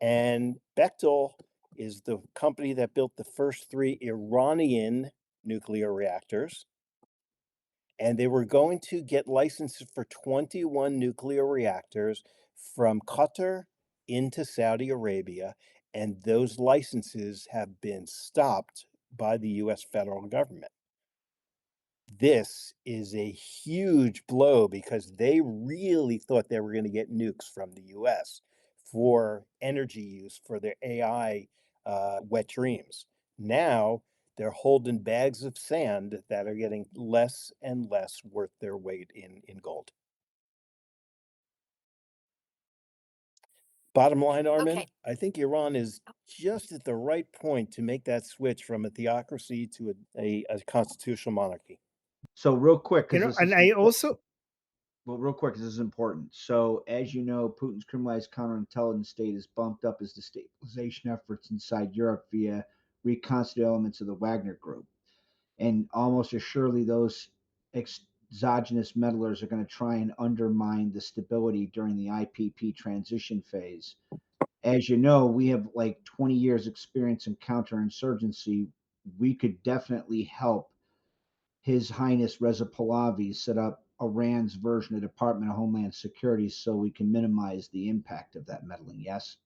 And Bechtel is the company that built the first three Iranian nuclear reactors. And they were going to get licenses for 21 nuclear reactors from Qatar into Saudi Arabia. And those licenses have been stopped by the US federal government. This is a huge blow because they really thought they were going to get nukes from the US for energy use for their AI wet dreams. Now they're holding bags of sand that are getting less and less worth their weight in gold. Bottom line, Armin, Okay. I think Iran is just at the right point to make that switch from a theocracy to a constitutional monarchy. So real quick, You because know, this and is I also well, real quick, 'cause this is important. So, as you know, Putin's criminalized counterintelligence state is bumped up as destabilization efforts inside Europe via reconstituted elements of the Wagner Group. And almost assuredly, those exogenous meddlers are going to try and undermine the stability during the IPP transition phase. As you know, we have like 20 years experience in counterinsurgency. We could definitely help his Highness Reza Pahlavi set up Iran's version of Department of Homeland Security so we can minimize the impact of that meddling. Yes.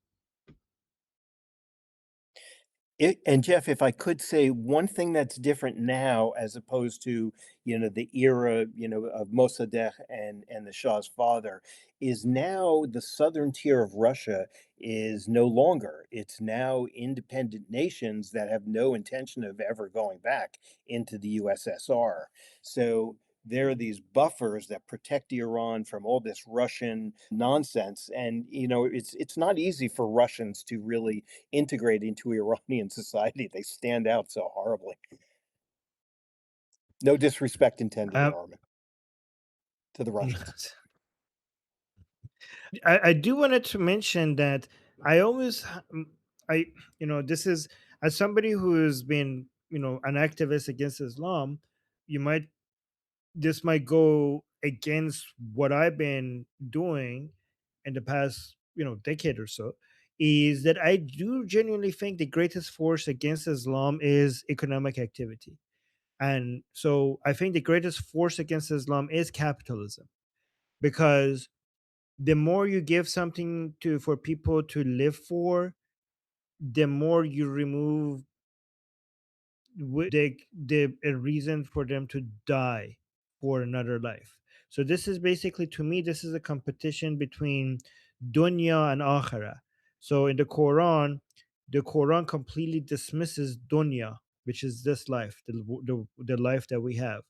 And Jeff, if I could say one thing that's different now as opposed to, the era, of Mossadegh and the Shah's father, is now the southern tier of Russia is no longer. It's now independent nations that have no intention of ever going back into the USSR. So there are these buffers that protect Iran from all this Russian nonsense. And, it's not easy for Russians to really integrate into Iranian society. They stand out so horribly. No disrespect intended, um, Armin, to the Russians. I do wanted to mention that I always I this is, as somebody who has been an activist against Islam, you might this might go against what I've been doing in the past decade or so, is that I do genuinely think the greatest force against Islam is economic activity. And so I think the greatest force against Islam is capitalism, because the more you give something to for people to live for, the more you remove the a reason for them to die for another life. So this is basically, to me, this is a competition between dunya and akhirah. So in the Quran completely dismisses dunya, which is this life, the life that we have,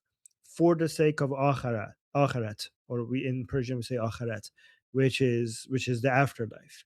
for the sake of akhirat, or we in Persian we say akhirat, which is the afterlife.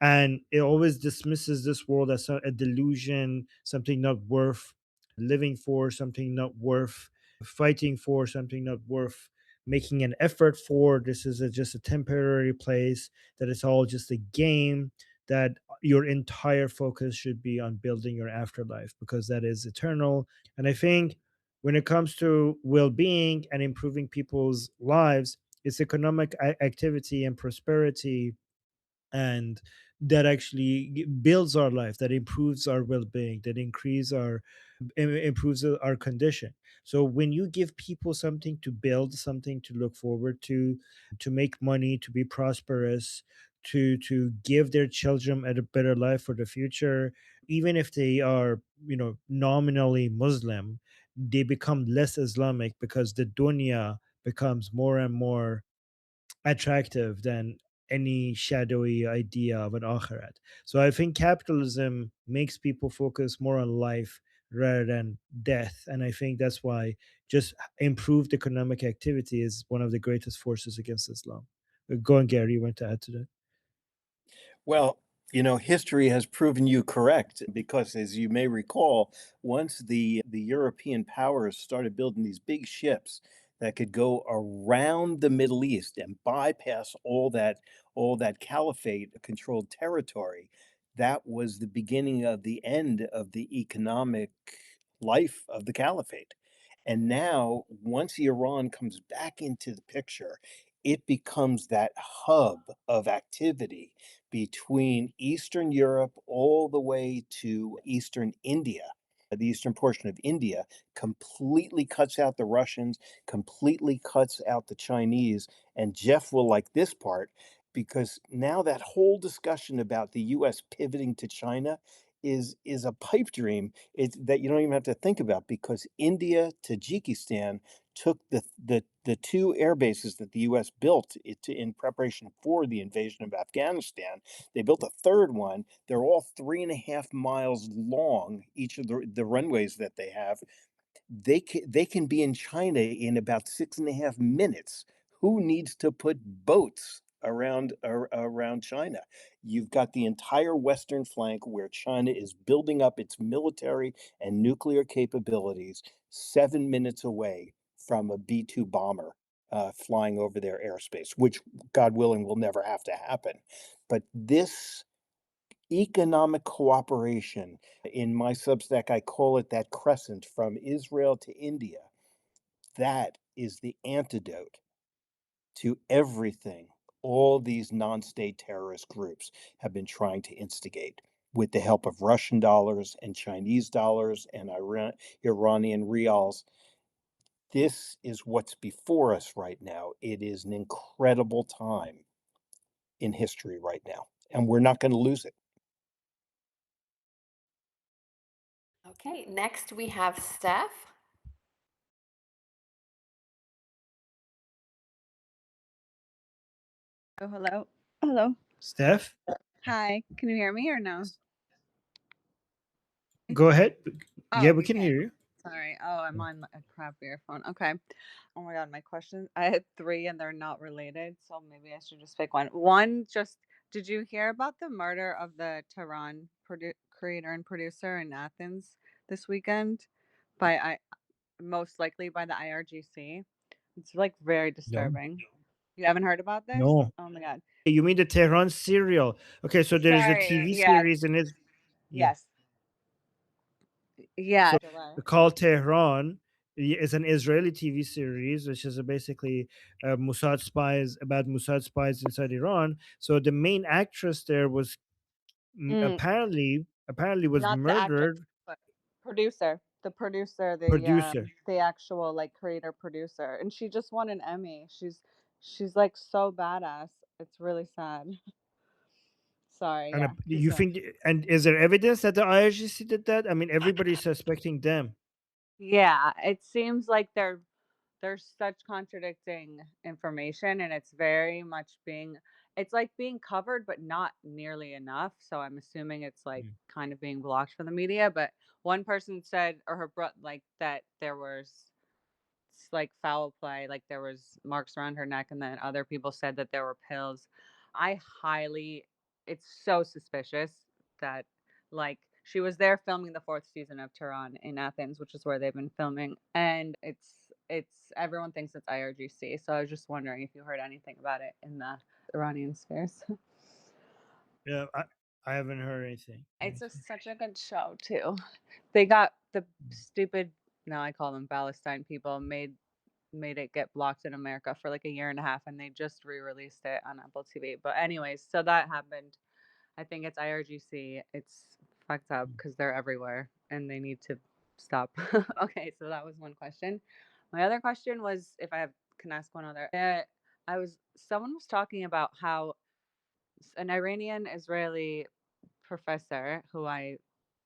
And it always dismisses this world as a delusion, something not worth living for, something not worth fighting for, something not worth making an effort for. This is just a temporary place, that it's all just a game, that your entire focus should be on building your afterlife, because that is eternal. And I think when it comes to well-being and improving people's lives, it's economic activity and prosperity and that actually builds our life, that improves our well-being, that improves our condition. So when you give people something to build, something to look forward to make money, to be prosperous, to give their children a better life for the future, even if they are, nominally Muslim, they become less Islamic because the dunya becomes more and more attractive than any shadowy idea of an akhirat. So I think capitalism makes people focus more on life rather than death. And I think that's why just improved economic activity is one of the greatest forces against Islam. Go on, Gary, you want to add to that? Well, history has proven you correct because, as you may recall, once the European powers started building these big ships that could go around the Middle East and bypass all that caliphate controlled territory, that was the beginning of the end of the economic life of the caliphate. And now, once Iran comes back into the picture, it becomes that hub of activity between Eastern Europe all the way to Eastern India. The eastern portion of India completely cuts out the Russians, completely cuts out the Chinese. And Jeff will like this part because now that whole discussion about the US pivoting to China is a pipe dream that you don't even have to think about because India, Tajikistan took the two air bases that the U.S. built in preparation for the invasion of Afghanistan. They built a third one. They're all 3.5 miles long, each of the runways that they have. They can be in China in about 6.5 minutes. Who needs to put boats around China? You've got the entire western flank where China is building up its military and nuclear capabilities 7 minutes away from a B-2 bomber flying over their airspace, which, God willing, will never have to happen. But this economic cooperation, in my Substack, I call it that crescent from Israel to India. That is the antidote to everything all these non-state terrorist groups have been trying to instigate with the help of Russian dollars and Chinese dollars and Iranian rials. This is what's before us right now. It is an incredible time in history right now, and we're not going to lose it. Okay, next we have Steph. Oh, hello. Hello. Steph, Hi. Can you hear me or no? go ahead. Oh, Yeah, we you can can. hear you. Sorry. Oh, I'm on a crap earphone. Okay. Oh my God, my question. I had three and they're not related, so maybe I should just pick one. One, just did you hear about the murder of the Tehran creator and producer in Athens this weekend by most likely by the IRGC? It's like very No, disturbing. You haven't heard about this? no. Oh my God. You mean the Tehran serial? Okay, so there's a Sorry. TV Yeah. series in it. Yeah. Yes. Yeah. So Delay. called Tehran. It's an Israeli TV series, which is basically Mossad spies about Mossad spies inside Iran. So the main actress there was Mm, apparently was not the actress, murdered. but producer. The producer, Producer. the actual like creator producer, and she just won an Emmy. She's like so badass. It's really sad. Sorry. And Yeah. Keep you going. think? And is there evidence that the IRGC did that? I mean, everybody's suspecting them. Yeah. It seems like there's such contradicting information, and it's very much being it's like being covered but not nearly enough, so I'm assuming it's like Mm. kind of being blocked from the media. But one person said, or her like that there was like foul play, like there was marks around her neck, and then other people said that there were pills. I highly It's so suspicious that like she was there filming the fourth season of Tehran in Athens, which is where they've been filming, and it's everyone thinks it's IRGC. So I was just wondering if you heard anything about it in the Iranian spheres. Yeah, I haven't heard anything. It's such a good show too. They got the stupid, now I call them Palestine people, made it get blocked in America for like a year and a half, and they just re-released it on Apple TV. But anyways, so that happened. I think it's IRGC. It's fucked up because they're everywhere and they need to stop. Okay, so that was one question. My other question was if I have can ask one other. Someone was talking about how an Iranian Israeli professor who I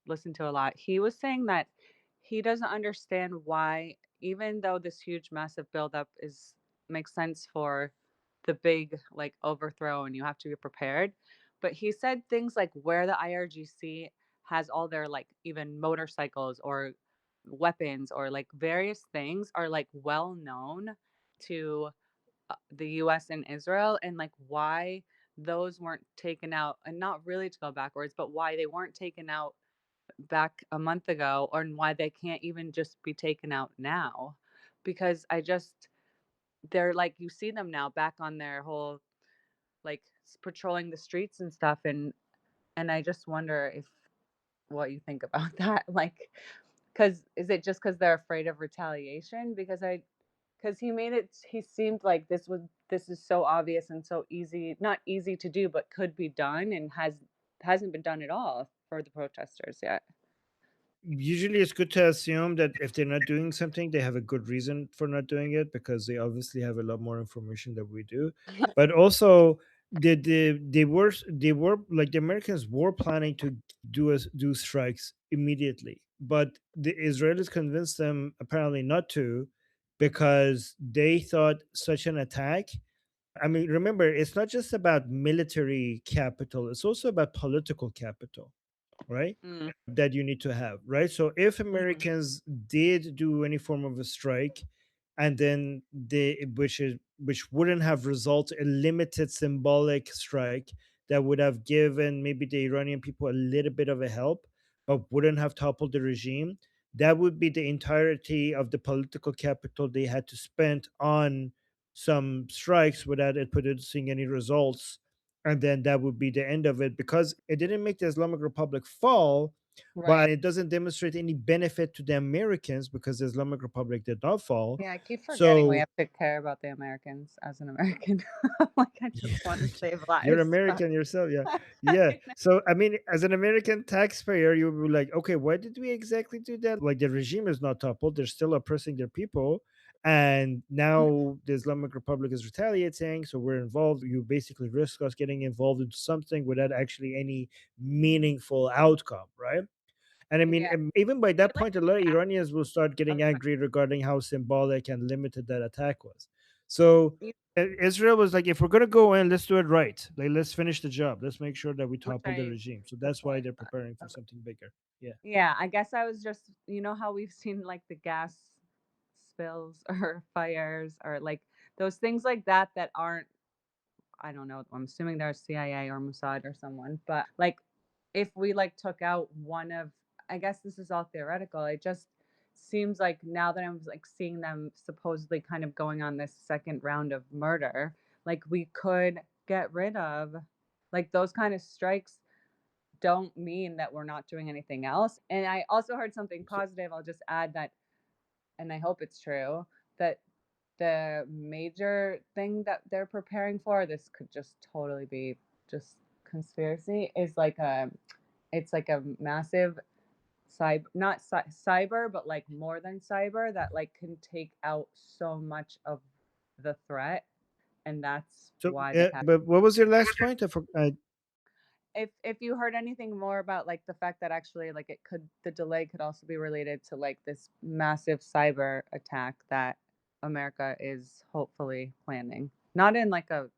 listen to a lot, he was saying that he doesn't understand why, even though this huge, massive buildup is makes sense for the big like overthrow and you have to be prepared. But he said things like where the IRGC has all their like even motorcycles or weapons or like various things are like well known to the US and Israel, and like why those weren't taken out, and not really to go backwards, but why they weren't taken out back a month ago, or why they can't even just be taken out now. Because they're like, you see them now back on their whole like patrolling the streets and stuff, and I just wonder if what you think about that. Like, because is it just because they're afraid of retaliation? Because he seemed like this is so obvious and so easy, not easy to do, but could be done, and hasn't been done at all for the protesters yet. Usually it's good to assume that if they're not doing something, they have a good reason for not doing it, because they obviously have a lot more information than we do. But also, they were like, the Americans were planning to do strikes immediately, but the Israelis convinced them apparently not to, because they thought such an attack, I mean, remember, it's not just about military capital, it's also about political capital, right? Mm, That you need to have, right? So if mhm. Americans did do any form of a strike, and then which wouldn't have resulted a limited symbolic strike that would have given maybe the Iranian people a little bit of a help, but wouldn't have toppled the regime, that would be the entirety of the political capital they had to spend on some strikes without it producing any results. And then that would be the end of it, because it didn't make the Islamic Republic fall, Right. but it doesn't demonstrate any benefit to the Americans, because the Islamic Republic did not fall. Yeah, I keep forgetting we So have to care about the Americans as an American. Like, I just want to save you're lives, but American yourself, yeah. Yeah. I know. So I mean, as an American taxpayer, you would be like, okay, why did we exactly do that? Like, the regime is not toppled, they're still oppressing their people. And now the Islamic Republic is retaliating, so we're involved. You basically risk us getting involved into something without actually any meaningful outcome, right? And I mean, Yeah, even by we that like point, a lot of act Iranians will start of getting the angry regarding how symbolic and limited that attack was. So you- Israel was like, if we're going to go in, let's do it right. Like, let's finish the job. Let's make sure that we which topple the I regime. So that's why support. they're preparing for something bigger. Yeah. Yeah, I guess I was just, how we've seen like the gas spills or fires or like those things like that that aren't, I don't know, I'm assuming they're CIA or Mossad or someone, but like if we like took out one of, I guess this is all theoretical. It just seems like now that I'm like seeing them supposedly kind of going on this second round of murder, like we could get rid of like those kind of strikes don't mean that we're not doing anything else. And I also heard something So positive. I'll just add that, and I hope it's true, that the major thing that they're preparing for, this could just totally be just conspiracy, is like it's like a massive cyber, not cyber, but like more than cyber, that like can take out so much of the threat. And that's so, why they have. but what was your last point? If you heard anything more about like the fact that actually like the delay could also be related to like this massive cyber attack that America is hopefully planning, not in like a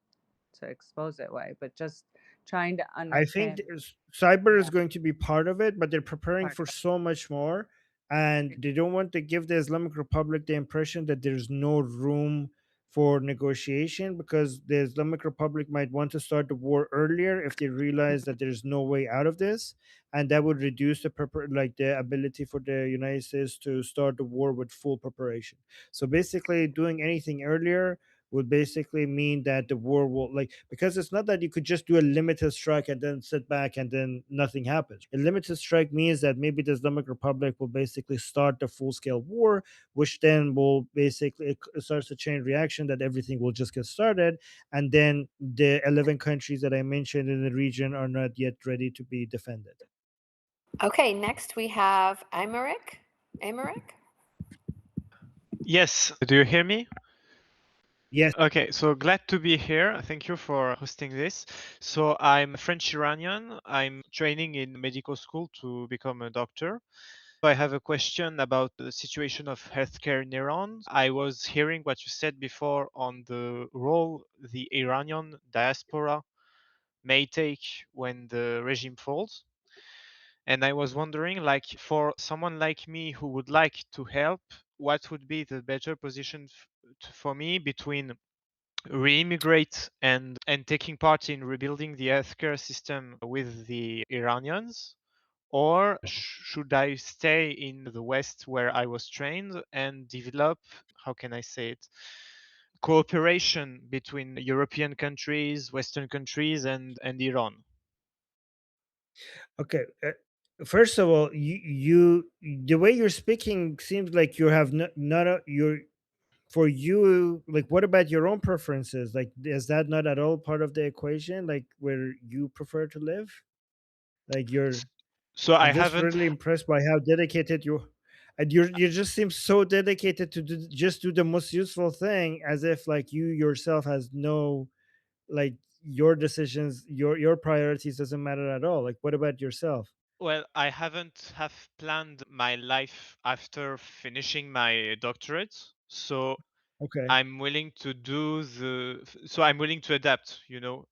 to expose it way, but just trying to I think underpin. cyber is Yeah, going to be part of it, but they're preparing part for of so much more. And it. they don't want to give the Islamic Republic the impression that there's no room for negotiation, because the Islamic Republic might want to start the war earlier if they realize that there's no way out of this. And that would reduce like the ability for the United States to start the war with full preparation. So basically, doing anything earlier would basically mean that the war will, like, because it's not that you could just do a limited strike and then sit back and then nothing happens. A limited strike means that maybe the Islamic Republic will basically start the full scale war, which then will basically, it starts a chain reaction that everything will just get started, and then the 11 countries that I mentioned in the region are not yet ready to be defended. Okay, next we have Aymeric. Aymeric? Yes, do you hear me? Yes. Okay, so glad to be here. Thank you for hosting this. So I'm French Iranian. I'm training in medical school to become a doctor. I have a question about the situation of healthcare in Iran. I was hearing what you said before on the role the Iranian diaspora may take when the regime falls. And I was wondering, like, for someone like me who would like to help, what would be the better position for me between re-immigrate and taking part in rebuilding the healthcare system with the Iranians, or should I stay in the West where I was trained and develop, how can I say it, cooperation between European countries, Western countries, and Iran? Okay. First of all, the way you're speaking seems like you have not a, you're for you, like, what about your own preferences? Like, is that not at all part of the equation, like where you prefer to live? Like, S- So I I'm just haven't. really impressed by how dedicated you, and you just seem so dedicated to just do the most useful thing, as if like you yourself has no, like, your decisions, your priorities doesn't matter at all. Like, what about yourself? Well, I haven't have planned my life after finishing my doctorate, so Okay. I'm willing to do so I'm willing to adapt,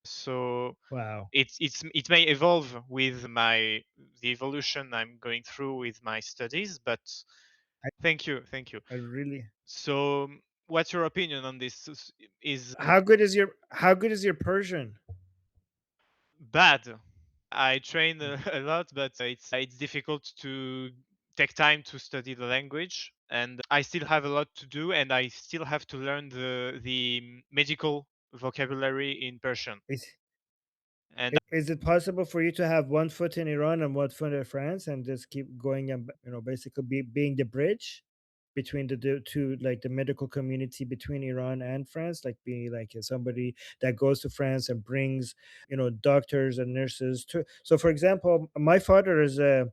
So Wow. it may evolve with the evolution I'm going through with my studies, but I, thank you. I really. So what's your opinion on this? Is How good is your Persian? bad. I train a lot, but it's difficult to take time to study the language, and I still have a lot to do, and I still have to learn the medical vocabulary in Persian. Is And is it possible for you to have one foot in Iran and one foot in France and just keep going and basically being the bridge between the two, like the medical community between Iran and France, like being like somebody that goes to France and brings doctors and nurses to. So, for example, my father is a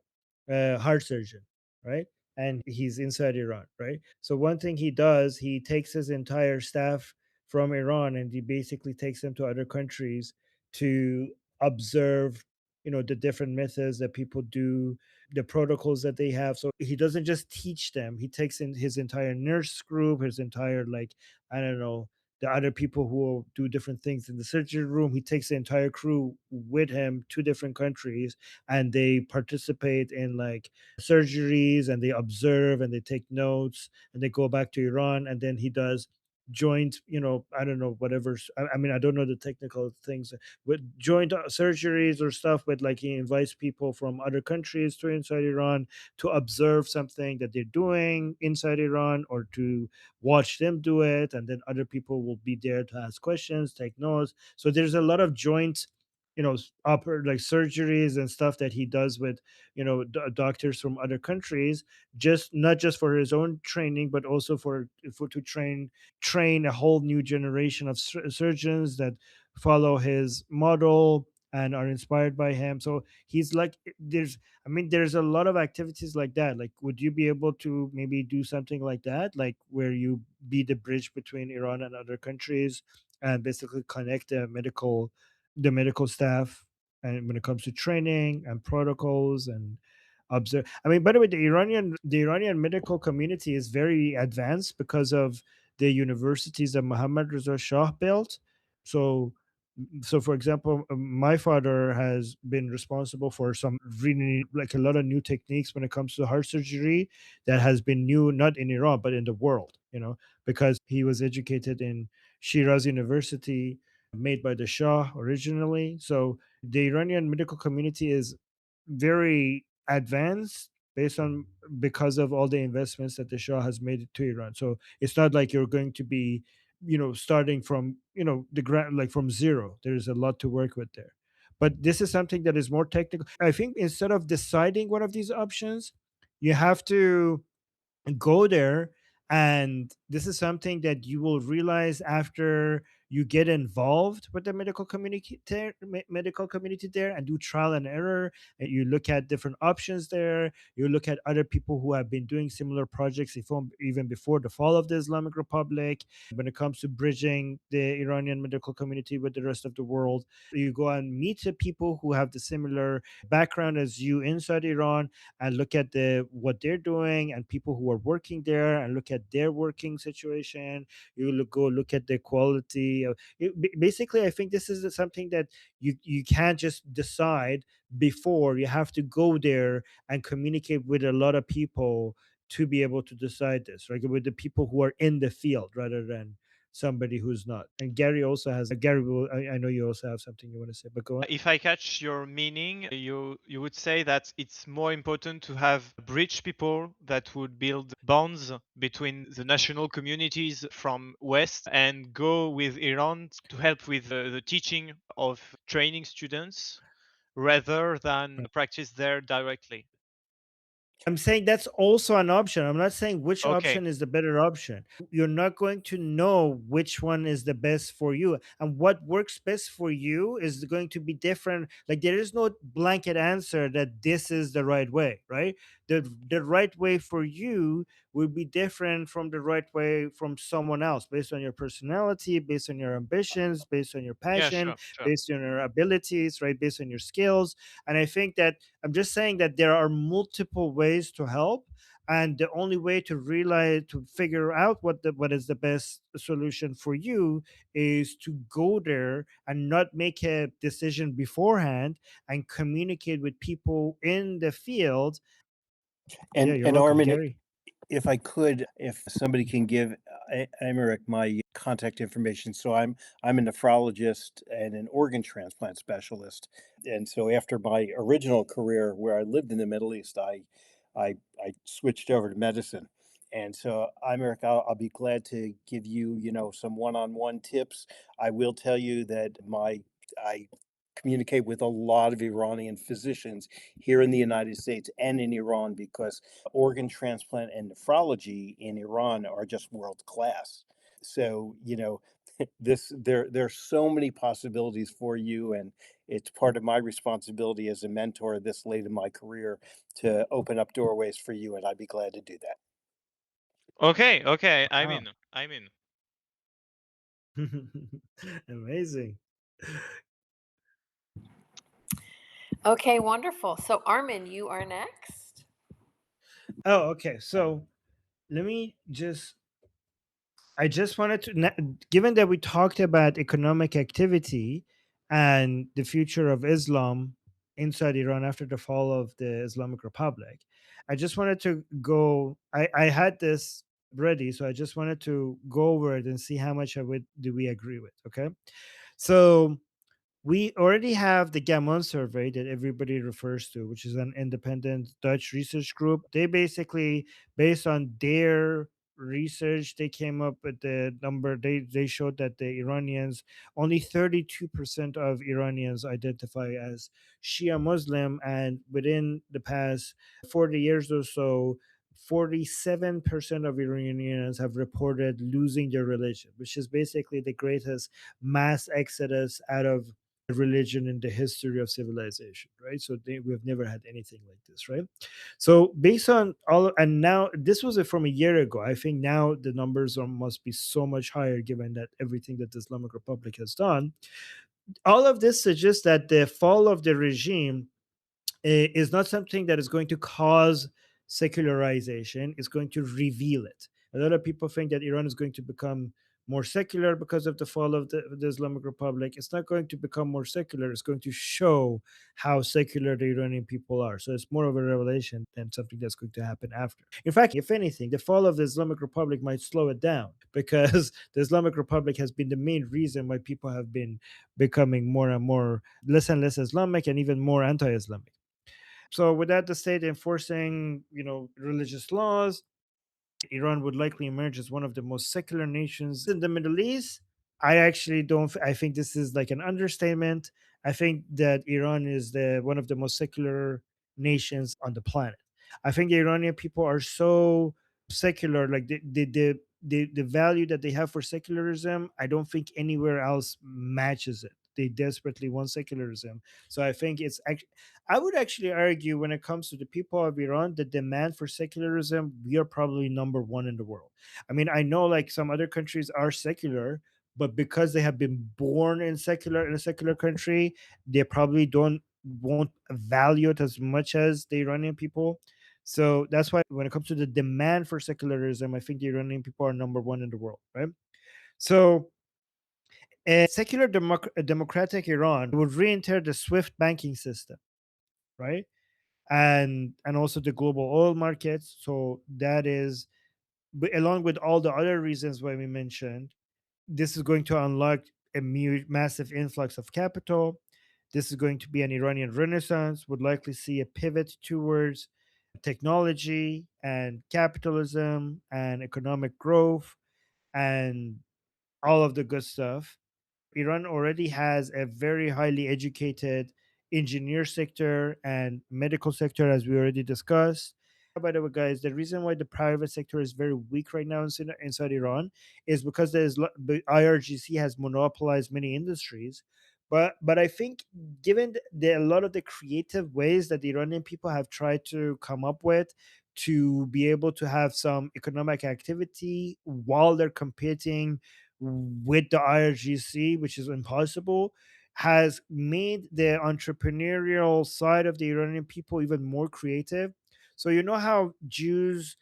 heart surgeon, right? And he's inside Iran, right? So one thing he does, he takes his entire staff from Iran and he basically takes them to other countries to observe the different methods that people do, the protocols that they have. So he doesn't just teach them, he takes in his entire nurse group, his entire, like, I don't know, the other people who will do different things in the surgery room. He takes the entire crew with him to different countries, and they participate in like surgeries, and they observe and they take notes, and they go back to Iran, and then he does joint, I don't know, whatever. I mean, I don't know the technical things with joint surgeries or stuff, but like he invites people from other countries to inside Iran to observe something that they're doing inside Iran, or to watch them do it, and then other people will be there to ask questions, take notes. So there's a lot of joint, upper, like, surgeries and stuff that he does with doctors from other countries, just not just for his own training, but also for to train a whole new generation of surgeons that follow his model and are inspired by him. So he's like, there's a lot of activities like that. Like, would you be able to maybe do something like that, like where you be the bridge between Iran and other countries and basically connect the medical staff, and when it comes to training and protocols and observe. I mean, by the way, the Iranian medical community is very advanced because of the universities that Muhammad Reza Shah built. So, for example, my father has been responsible for some really, like, a lot of new techniques when it comes to heart surgery that has been new, not in Iran but in the world. Because he was educated in Shiraz University, made by the Shah originally. So the Iranian medical community is very advanced based on because of all the investments that the Shah has made to Iran. So it's not like you're going to be starting from the ground, like from zero. There's a lot to work with there. But this is something that is more technical. I think instead of deciding one of these options, you have to go there, and this is something that you will realize after you get involved with the medical community there, and do trial and error, and you look at different options there. You look at other people who have been doing similar projects even before the fall of the Islamic Republic, when it comes to bridging the Iranian medical community with the rest of the world. You go and meet the people who have the similar background as you inside Iran, and look at what they're doing, and people who are working there, and look at their working situation. Go look at the quality of basically. I think this is something that you can't just decide before. You have to go there and communicate with a lot of people to be able to decide this, right? With the people who are in the field rather than somebody who's not. And Gary, I know you also have something you want to say, but go on. If I catch your meaning, you would say that it's more important to have bridge people that would build bonds between the national communities from West and go with Iran to help with the teaching of training students rather than practice there directly. I'm saying that's also an option. I'm not saying which Okay. option is the better option. You're not going to know which one is the best for you. And what works best for you is going to be different. Like there is no blanket answer that this is the right way, right? The right way for you will be different from the right way from someone else, based on your personality, based on your ambitions, based on your Yeah, passion, sure. based on your abilities, right? Based on your skills. And I think that I'm just saying that there are multiple ways to help, and the only way to realize, to figure out what is the best solution for you, is to go there and not make a decision beforehand, and communicate with people in the field. Yeah, you're And welcome, Armin, Gary. if I could, if somebody can give Americ my contact information. So I'm a nephrologist and an organ transplant specialist. And so after my original career where I lived in the Middle East, I switched over to medicine. And so Americ, I'll be glad to give you, some one-on-one tips. I will tell you that I communicate with a lot of Iranian physicians here in the United States and in Iran, because organ transplant and nephrology in Iran are just world class. So, there's so many possibilities for you, and it's part of my responsibility as a mentor this late in my career to open up doorways for you, and I'd be glad to do that. Okay. I'm Wow. in. I'm in. Amazing. Okay, wonderful. So Armin, you are next. Oh, okay. So let me just I just wanted to, given that we talked about economic activity and the future of Islam inside Iran after the fall of the Islamic Republic, I just wanted to go. I had this ready, so I just wanted to go over it and see how much of it do we agree with. Okay. So we already have the Gaman survey that everybody refers to, which is an independent Dutch research group. They basically, based on their research, they came up with the number. They showed that the Iranians, only 32% of Iranians identify as Shia Muslim, and within the past 40 years or so, 47% of Iranians have reported losing their religion, which is basically the greatest mass exodus out of religion in the history of civilization, right? So we've never had anything like this, right? So based on all, and now this was from a year ago. I think now the numbers must be so much higher, given that everything that the Islamic Republic has done. All of this suggests that the fall of the regime is not something that is going to cause secularization. It's going to reveal it. A lot of people think that Iran is going to become more secular because of the fall of the Islamic Republic. It's not going to become more secular. It's going to show how secular the Iranian people are. So it's more of a revelation than something that's going to happen after. In fact, if anything, the fall of the Islamic Republic might slow it down, because the Islamic Republic has been the main reason why people have been becoming more and more, less and less Islamic, and even more anti-Islamic. So without the state enforcing, religious laws, Iran would likely emerge as one of the most secular nations in the Middle East. I actually don't. I think this is like an understatement. I think that Iran is the one of the most secular nations on the planet. I think the Iranian people are so secular, like the value that they have for secularism. I don't think anywhere else matches it. They desperately want secularism. So I think it's actually, I would actually argue when it comes to the people of Iran, the demand for secularism, we are probably number one in the world. I mean, I know like some other countries are secular, but because they have been born in a secular country, they probably don't won't value it as much as the Iranian people. So that's why when it comes to the demand for secularism, I think the Iranian people are number one in the world, right? So a secular democratic Iran would re-enter the SWIFT banking system, right? And also the global oil markets. So that is, along with all the other reasons why we mentioned, this is going to unlock a massive influx of capital. This is going to be an Iranian renaissance, would likely see a pivot towards technology and capitalism and economic growth and all of the good stuff. Iran already has a very highly educated engineer sector and medical sector, as we already discussed. By the way, guys, the reason why the private sector is very weak right now inside Iran is because the IRGC has monopolized many industries. But I think, given a lot of the creative ways that the Iranian people have tried to come up with to be able to have some economic activity while they're competing with the IRGC, which is impossible, has made the entrepreneurial side of the Iranian people even more creative. So you know how Jews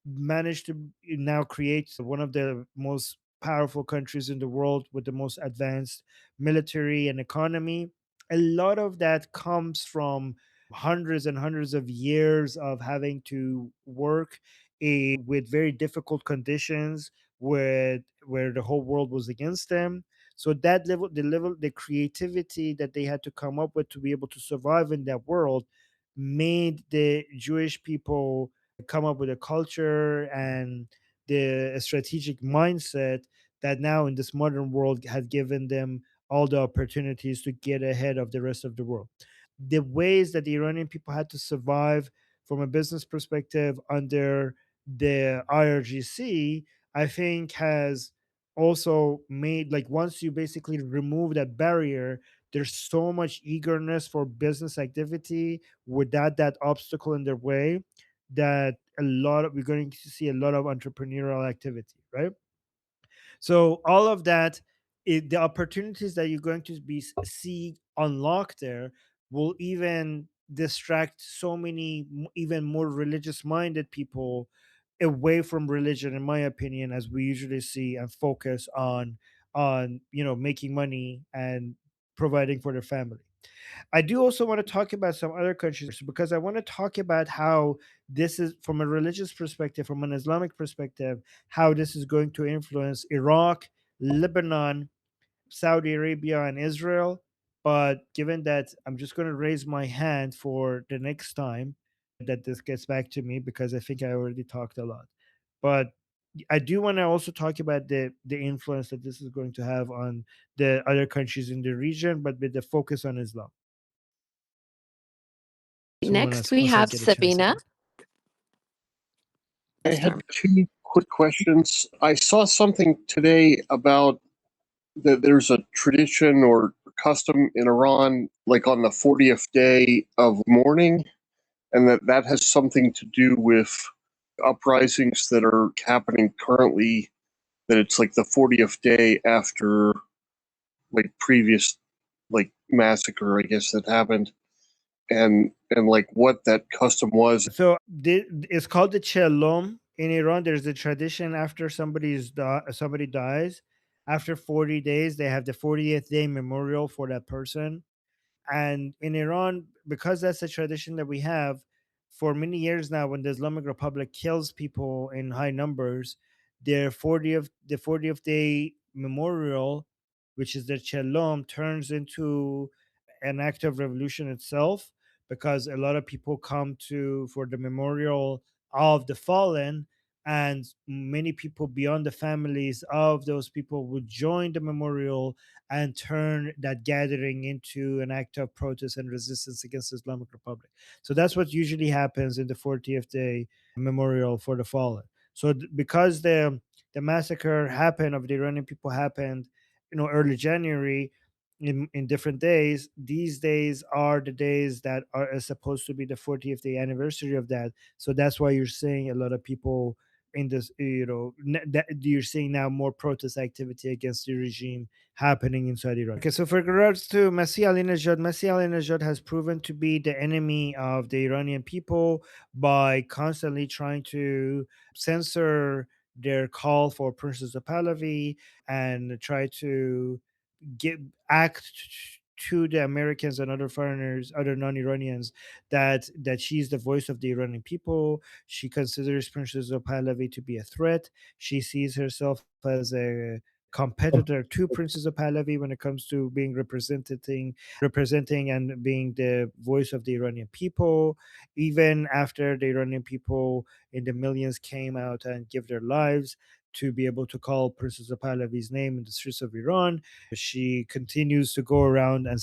managed to now create one of the most powerful countries in the world with the most advanced military and economy. A lot of that comes from hundreds and hundreds of years of having to work with very difficult conditions where the whole world was against them. So that the creativity that they had to come up with to be able to survive in that world made the Jewish people come up with a culture and the strategic mindset that now in this modern world has given them all the opportunities to get ahead of the rest of the world. The ways that the Iranian people had to survive from a business perspective under the IRGC, I think has also made, like, once you basically remove that barrier, there's so much eagerness for business activity without that obstacle in their way, that we're going to see a lot of entrepreneurial activity, right? So all of that, the opportunities that you're going to see unlocked there will even distract so many even more religious minded people away from religion, in my opinion, as we usually see, and focus on making money and providing for their family. I do also want to talk about some other countries because I want to talk about how this is, from a religious perspective, from an Islamic perspective, how this is going to influence Iraq, Lebanon, Saudi Arabia, and Israel. But given that, I'm just going to raise my hand for the next time that this gets back to me, because I think I already talked a lot. But I do want to also talk about the influence that this is going to have on the other countries in the region, but with the focus on Islam. Next, we have Sabina. I had two quick questions. I saw something today about that there's a tradition or custom in Iran, like on the 40th day of mourning, and that has something to do with uprisings that are happening currently, that it's like the 40th day after like previous like massacre, I guess, that happened, and like what that custom was. So it's called the Chelom in Iran. There's a tradition after somebody dies, after 40 days, they have the 40th day memorial for that person. And in Iran, because that's a tradition that we have for many years now, when the Islamic Republic kills people in high numbers, the 40th day memorial, which is the Chelom, turns into an act of revolution itself, because a lot of people come to for the memorial of the fallen, and many people beyond the families of those people would join the memorial and turn that gathering into an act of protest and resistance against the Islamic Republic. So that's what usually happens in the 40th day memorial for the fallen. So because the massacre happened of the Iranian people happened, early January, in different days, these days are the days that are supposed to be the 40th day anniversary of that. So that's why you're seeing a lot of people in this, that you're seeing now more protest activity against the regime happening inside Iran. Okay, so for regards to Masih Ali-Najad, Masih Ali-Najad has proven to be the enemy of the Iranian people by constantly trying to censor their call for Princess of Pahlavi and try to give act to the Americans and other foreigners, other non-Iranians, that she's the voice of the Iranian people. She considers Princess of Pahlavi to be a threat. She sees herself as a competitor to Princess of Pahlavi when it comes to being representing and being the voice of the Iranian people. Even after the Iranian people in the millions came out and give their lives to be able to call Princess of Pahlavi's name in the streets of Iran, she continues to go around and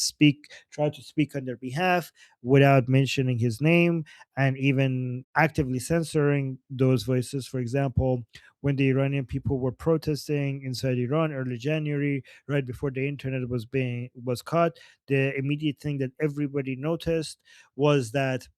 try to speak on their behalf without mentioning his name and even actively censoring those voices. For example, when the Iranian people were protesting inside Iran early January, right before the internet was caught, the immediate thing that everybody noticed was that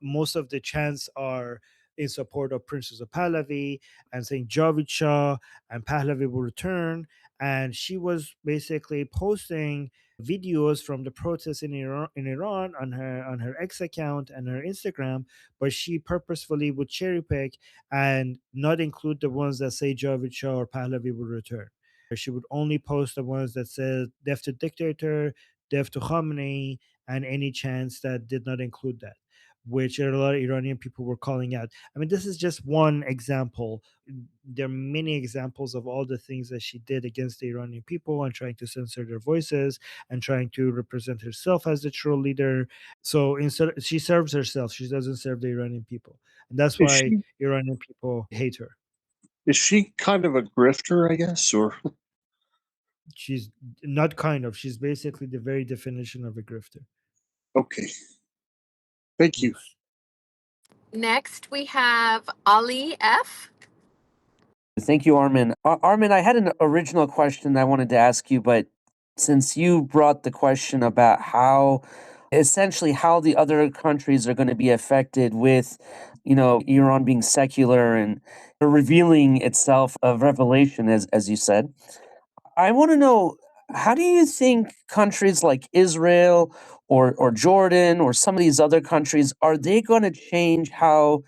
most of the chants are in support of Princess of Pahlavi and saying Javid Shah and Pahlavi will return. And she was basically posting videos from the protests in Iran on her X account and her Instagram, but she purposefully would cherry pick and not include the ones that say Javid Shah or Pahlavi will return. She would only post the ones that said death to dictator, death to Khamenei, and any chants that did not include that, which a lot of Iranian people were calling out. I mean, this is just one example. There are many examples of all the things that she did against the Iranian people and trying to censor their voices and trying to represent herself as the true leader. So instead, she serves herself. She doesn't serve the Iranian people, and that's Is why she Iranian people hate her. is she kind of a grifter, I guess, or She's not kind of. She's basically the very definition of a grifter. okay? Thank you. Yes. Next, we have Ali F. Thank you, Armin. Armin, I had an original question I wanted to ask you, but since you brought the question about essentially how the other countries are going to be affected with, Iran being secular and revealing itself of revelation, as you said, I want to know, how do you think countries like Israel or Jordan or some of these other countries, are they going to change how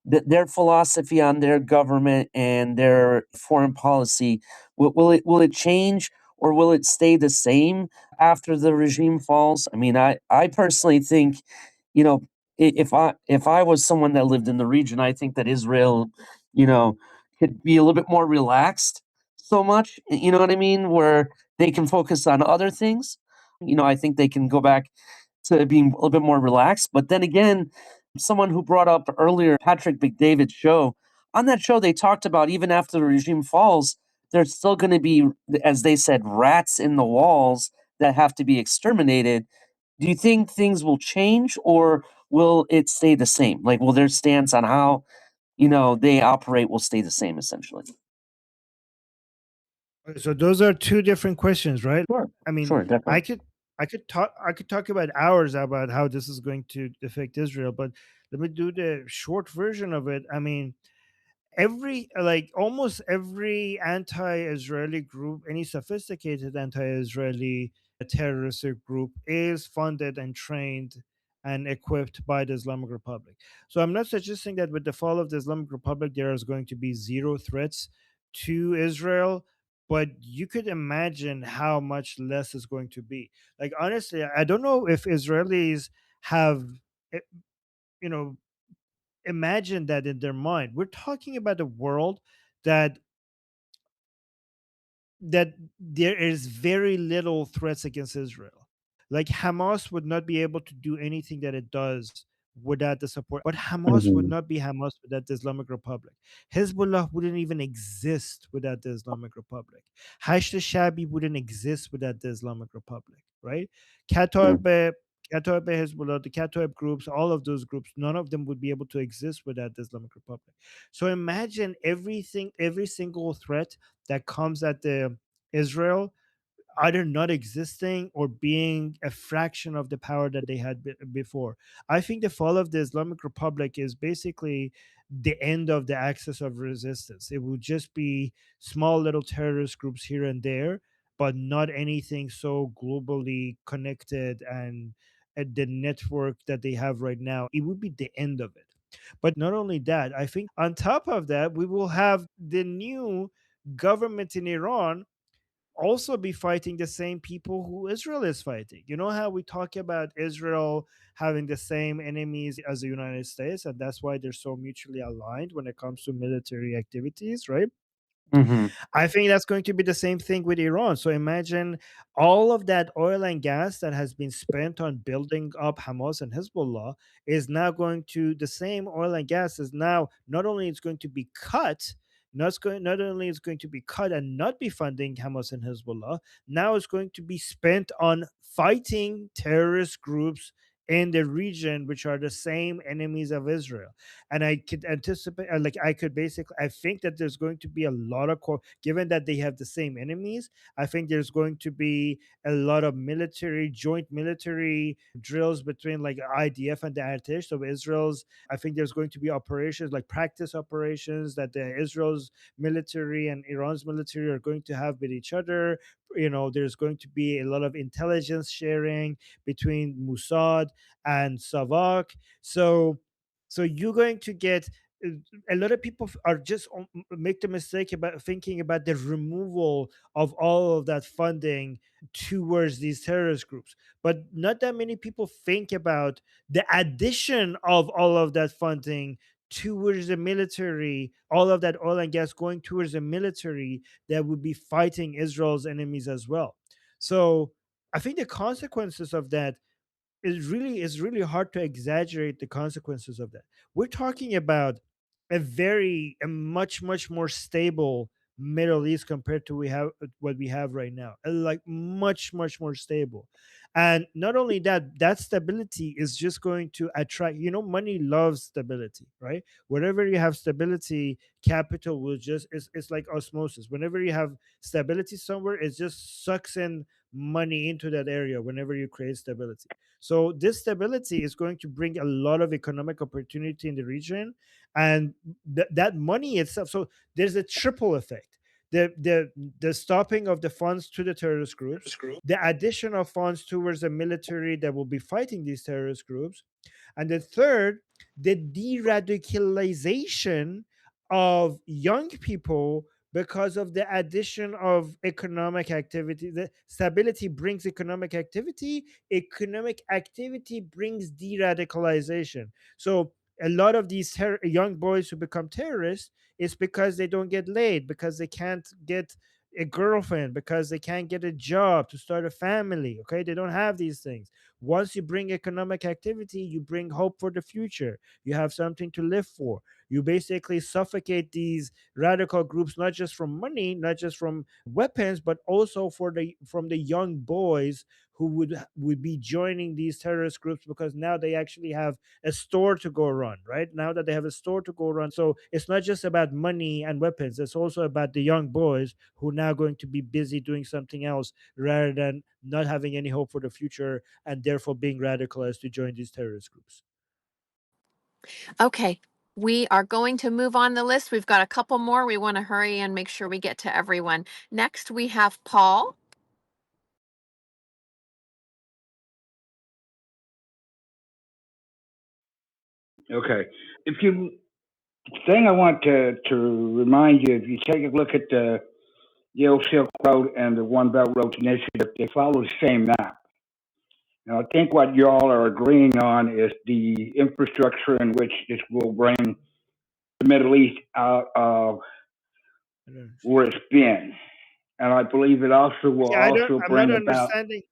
their philosophy on their government and their foreign policy, will it change, or will it stay the same after the regime falls? I mean, I personally think, you know, if I was someone that lived in the region, I think that Israel, you know, could be a little bit more relaxed so much, you know what I mean, where they can focus on other things. I think they can go back to being a little bit more relaxed. But then again, someone who brought up earlier Patrick McDavid's show, on that show, they talked about even after the regime falls, there's still going to be, as they said, rats in the walls that have to be exterminated. Do you think things will change, or will it stay the same? Like, will their stance on how, they operate will stay the same, essentially? So those are two different questions, right? Sure. I mean, Sure, definitely. I could talk about hours about how this is going to affect Israel, but let me do the short version of it. I mean, almost every anti-Israeli group, any sophisticated anti-Israeli terroristic group, is funded and trained and equipped by the Islamic Republic. So I'm not suggesting that with the fall of the Islamic Republic there is going to be zero threats to Israel, but you could imagine how much less is going to be. Like, honestly, I don't know if Israelis have eh, you know imagine that in their mind. We're talking about a world that that there is very little threats against Israel. Like, Hamas would not be able to do anything that it does without the support. But Hamas would Mhm. not be Hamas without the Islamic Republic. Hezbollah wouldn't even exist without the Islamic Republic. Hashd Shabi wouldn't exist without the Islamic Republic, right? Mm. Kataib, Kataib Hezbollah, the Kataib groups, all of those groups, none of them would be able to exist without the Islamic Republic. So imagine everything, every single threat that comes at the Israel either not existing or being a fraction of the power that they had before. I think the fall of the Islamic Republic is basically the end of the axis of resistance. It will just be small little terrorist groups here and there, but not anything so globally connected and at the network that they have right now. It would be the end of it. But not only that, I think on top of that, we will have the new government in Iran also be fighting the same people who Israel is fighting. You know how we talk about Israel having the same enemies as the United States, and that's why they're so mutually aligned when it comes to military activities, right? Mhm. I think that's going to be the same thing with Iran. So imagine all of that oil and gas that has been spent on building up Hamas and Hezbollah is now going to the same oil and gas is now not only it's going to be cut, not only is going to be cut and not be funding Hamas and Hezbollah, now it's going to be spent on fighting terrorist groups in the region, which are the same enemies of Israel. And I could anticipate, like I could basically, I think that there's going to be a lot of given that they have the same enemies. I think there's going to be a lot of joint military drills between like IDF and the Artesh. So Israel's, I think there's going to be operations like practice operations that the Israel's military and Iran's military are going to have with each other. You know, there's going to be a lot of intelligence sharing between Mossad and Savak. So you're going to get a lot of people are just make the mistake about thinking about the removal of all of that funding towards these terrorist groups, but not that many people think about the addition of all of that funding towards the military, all of that oil and gas going towards the military that would be fighting Israel's enemies as well. So I think the consequences of that is really hard to exaggerate the consequences of that. We're talking about a much more stable Middle East compared to we have what we have right now. Like much more stable. And not only that, that stability is just going to attract, money loves stability, right? Wherever you have stability, capital will just it's like osmosis. Whenever you have stability somewhere, it just sucks in money into that area whenever you create stability. So this stability is going to bring a lot of economic opportunity in the region, and that money itself. So there's a triple effect: the stopping of the funds to the terrorist groups, the addition of funds towards the military that will be fighting these terrorist groups, and the third, the de-radicalization of young people because of the addition of economic activity. The stability brings economic activity brings de-radicalization. So a lot of these young boys who become terrorists is because they don't get laid, because they can't get a girlfriend, because they can't get a job to start a family. Okay, they don't have these things. Once you bring economic activity, you bring hope for the future. You have something to live for. You basically suffocate these radical groups, not just from money, not just from weapons, but also from the young boys who would be joining these terrorist groups, because now they actually have a store to go run. Right now that they have a store to go run, so it's not just about money and weapons, it's also about the young boys who are now going to be busy doing something else rather than not having any hope for the future and therefore being radicalized to join these terrorist groups. Okay, we are going to move on the list. We've got a couple more. We want to hurry and make sure we get to everyone. Next, we have Paul. Okay. If you thing I want to remind you, if you take a look at the Yale Silk Road and the One Belt Road Initiative, they follow the same map. Now, I think what y'all are agreeing on is the infrastructure in which this will bring the Middle East out of where it's been. And I believe it also will Yeah, also I'm not bring about. understanding.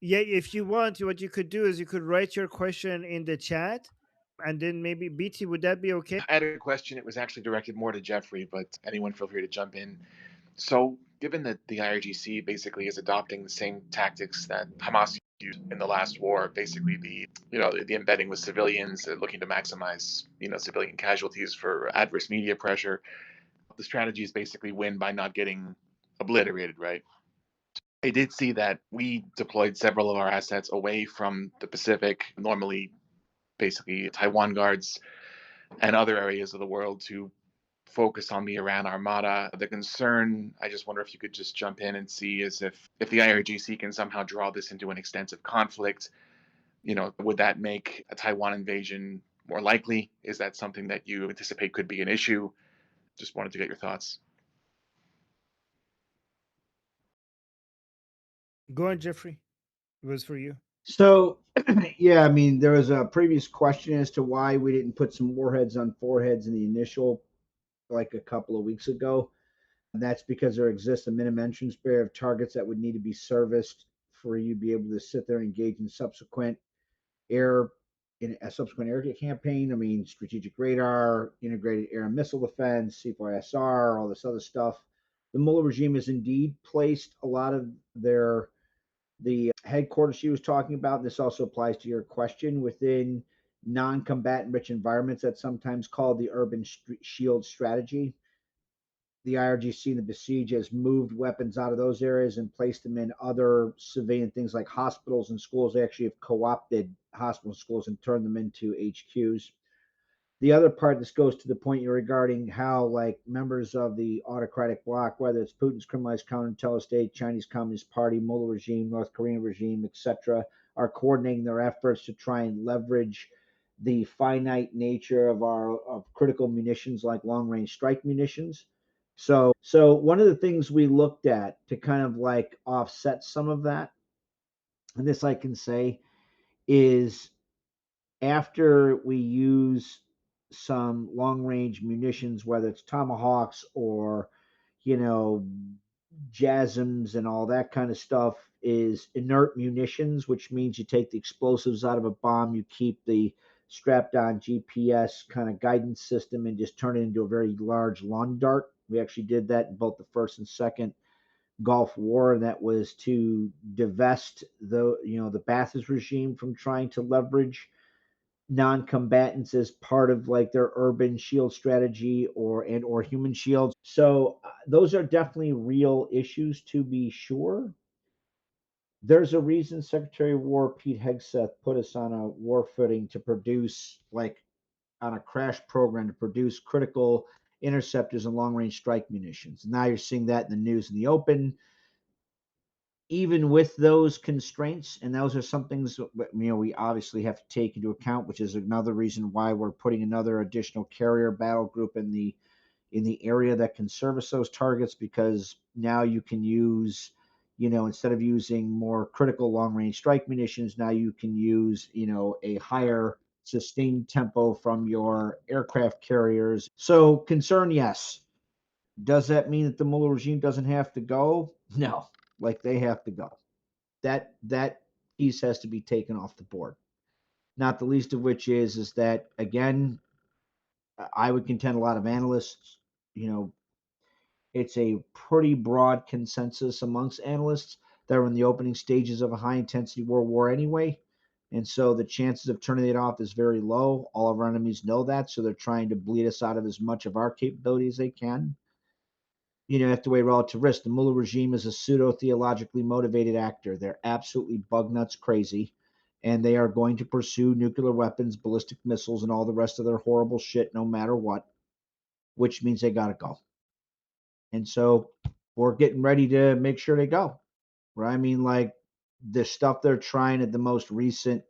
Yeah, if you want, what you could do is you could write your question in the chat, and then maybe BT, would that be okay? I had a question. It was actually directed more to Jeffrey, but anyone feel free to jump in. So, given that the IRGC basically is adopting the same tactics that Hamas used in the last war, basically the embedding with civilians, looking to maximize civilian casualties for adverse media pressure, the strategy is basically win by not getting obliterated, right? I did see that we deployed several of our assets away from the Pacific, normally basically Taiwan guards and other areas of the world to focus on the Iran Armada. The concern, I just wonder if you could just jump in and see, is if the IRGC can somehow draw this into an extensive conflict, would that make a Taiwan invasion more likely? Is that something that you anticipate could be an issue? Just wanted to get your thoughts. Go on, Jeffrey. It was for you. So, yeah, I mean, there was a previous question as to why we didn't put some warheads on foreheads in the initial, like a couple of weeks ago. And that's because there exists a minimum entrance barrier of targets that would need to be serviced for you to be able to sit there and engage in air a subsequent air campaign. I mean, strategic radar, integrated air and missile defense, C4SR, all this other stuff. The Mullah regime has indeed placed a lot of the headquarters she was talking about. This also applies to your question within non-combatant rich environments that's sometimes called the urban shield strategy. The IRGC and the besieged has moved weapons out of those areas and placed them in other civilian things like hospitals and schools. They actually have co-opted hospitals and schools and turned them into HQs. The other part, this goes to the point you're regarding how, like, members of the autocratic bloc, whether it's Putin's criminalized counterintelligence state, Chinese Communist Party, Mullah regime, North Korean regime, etc., are coordinating their efforts to try and leverage the finite nature of critical munitions like long-range strike munitions. So one of the things we looked at to kind of like offset some of that, and this I can say, is after we use some long range munitions, whether it's tomahawks or, JASMs and all that kind of stuff, is inert munitions, which means you take the explosives out of a bomb, you keep the strapped on GPS kind of guidance system and just turn it into a very large lawn dart. We actually did that in both the first and second Gulf War, and that was to divest the Ba'athist regime from trying to leverage non-combatants as part of like their urban shield strategy or human shields. So those are definitely real issues, to be sure. There's a reason Secretary of War Pete Hegseth put us on a war footing to produce, like, on a crash program to produce critical interceptors and long-range strike munitions. And now you're seeing that in the news in the open. Even with those constraints, and those are some things we obviously have to take into account, which is another reason why we're putting another additional carrier battle group in the area that can service those targets, because now you can use, instead of using more critical long range strike munitions, now you can use, a higher sustained tempo from your aircraft carriers. So concern, yes. Does that mean that the Mullah regime doesn't have to go? No, like, they have to go. That piece has to be taken off the board. Not the least of which is that, again, I would contend a lot of analysts, it's a pretty broad consensus amongst analysts that we're in the opening stages of a high intensity world war anyway. And so the chances of turning it off is very low. All of our enemies know that, so they're trying to bleed us out of as much of our capability as they can. You have to weigh relative risk. The Mullah regime is a pseudo-theologically motivated actor. They're absolutely bug nuts crazy, and they are going to pursue nuclear weapons, ballistic missiles, and all the rest of their horrible shit no matter what, which means they got to go. And so we're getting ready to make sure they go. Right? I mean, like, the stuff they're trying at the most recent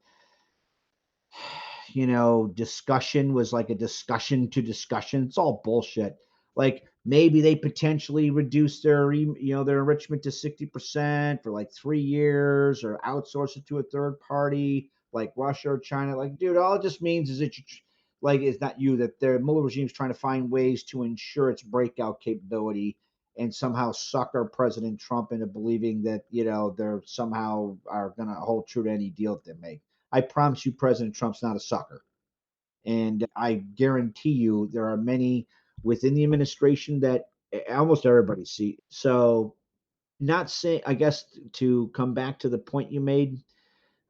discussion was like a discussion to discussion. It's all bullshit. Like, maybe they potentially reduce their enrichment to 60% for like 3 years, or outsource it to a third party like Russia or China. Like, dude, all it just means is that it's not you, that the Mullah regime is trying to find ways to ensure its breakout capability and somehow sucker President Trump into believing that, they're somehow are going to hold true to any deal that they make. I promise you, President Trump's not a sucker. And I guarantee you there are many within the administration that almost everybody see. So, not saying, I guess, to come back to the point you made,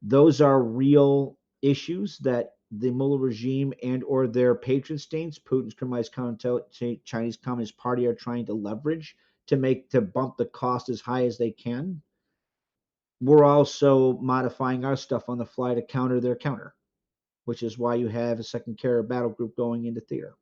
those are real issues that the Mullah regime and or their patron states, Putin's criminalized Chinese Communist Party, are trying to leverage to bump the cost as high as they can. We're also modifying our stuff on the fly to counter their counter, which is why you have a second carrier battle group going into theater.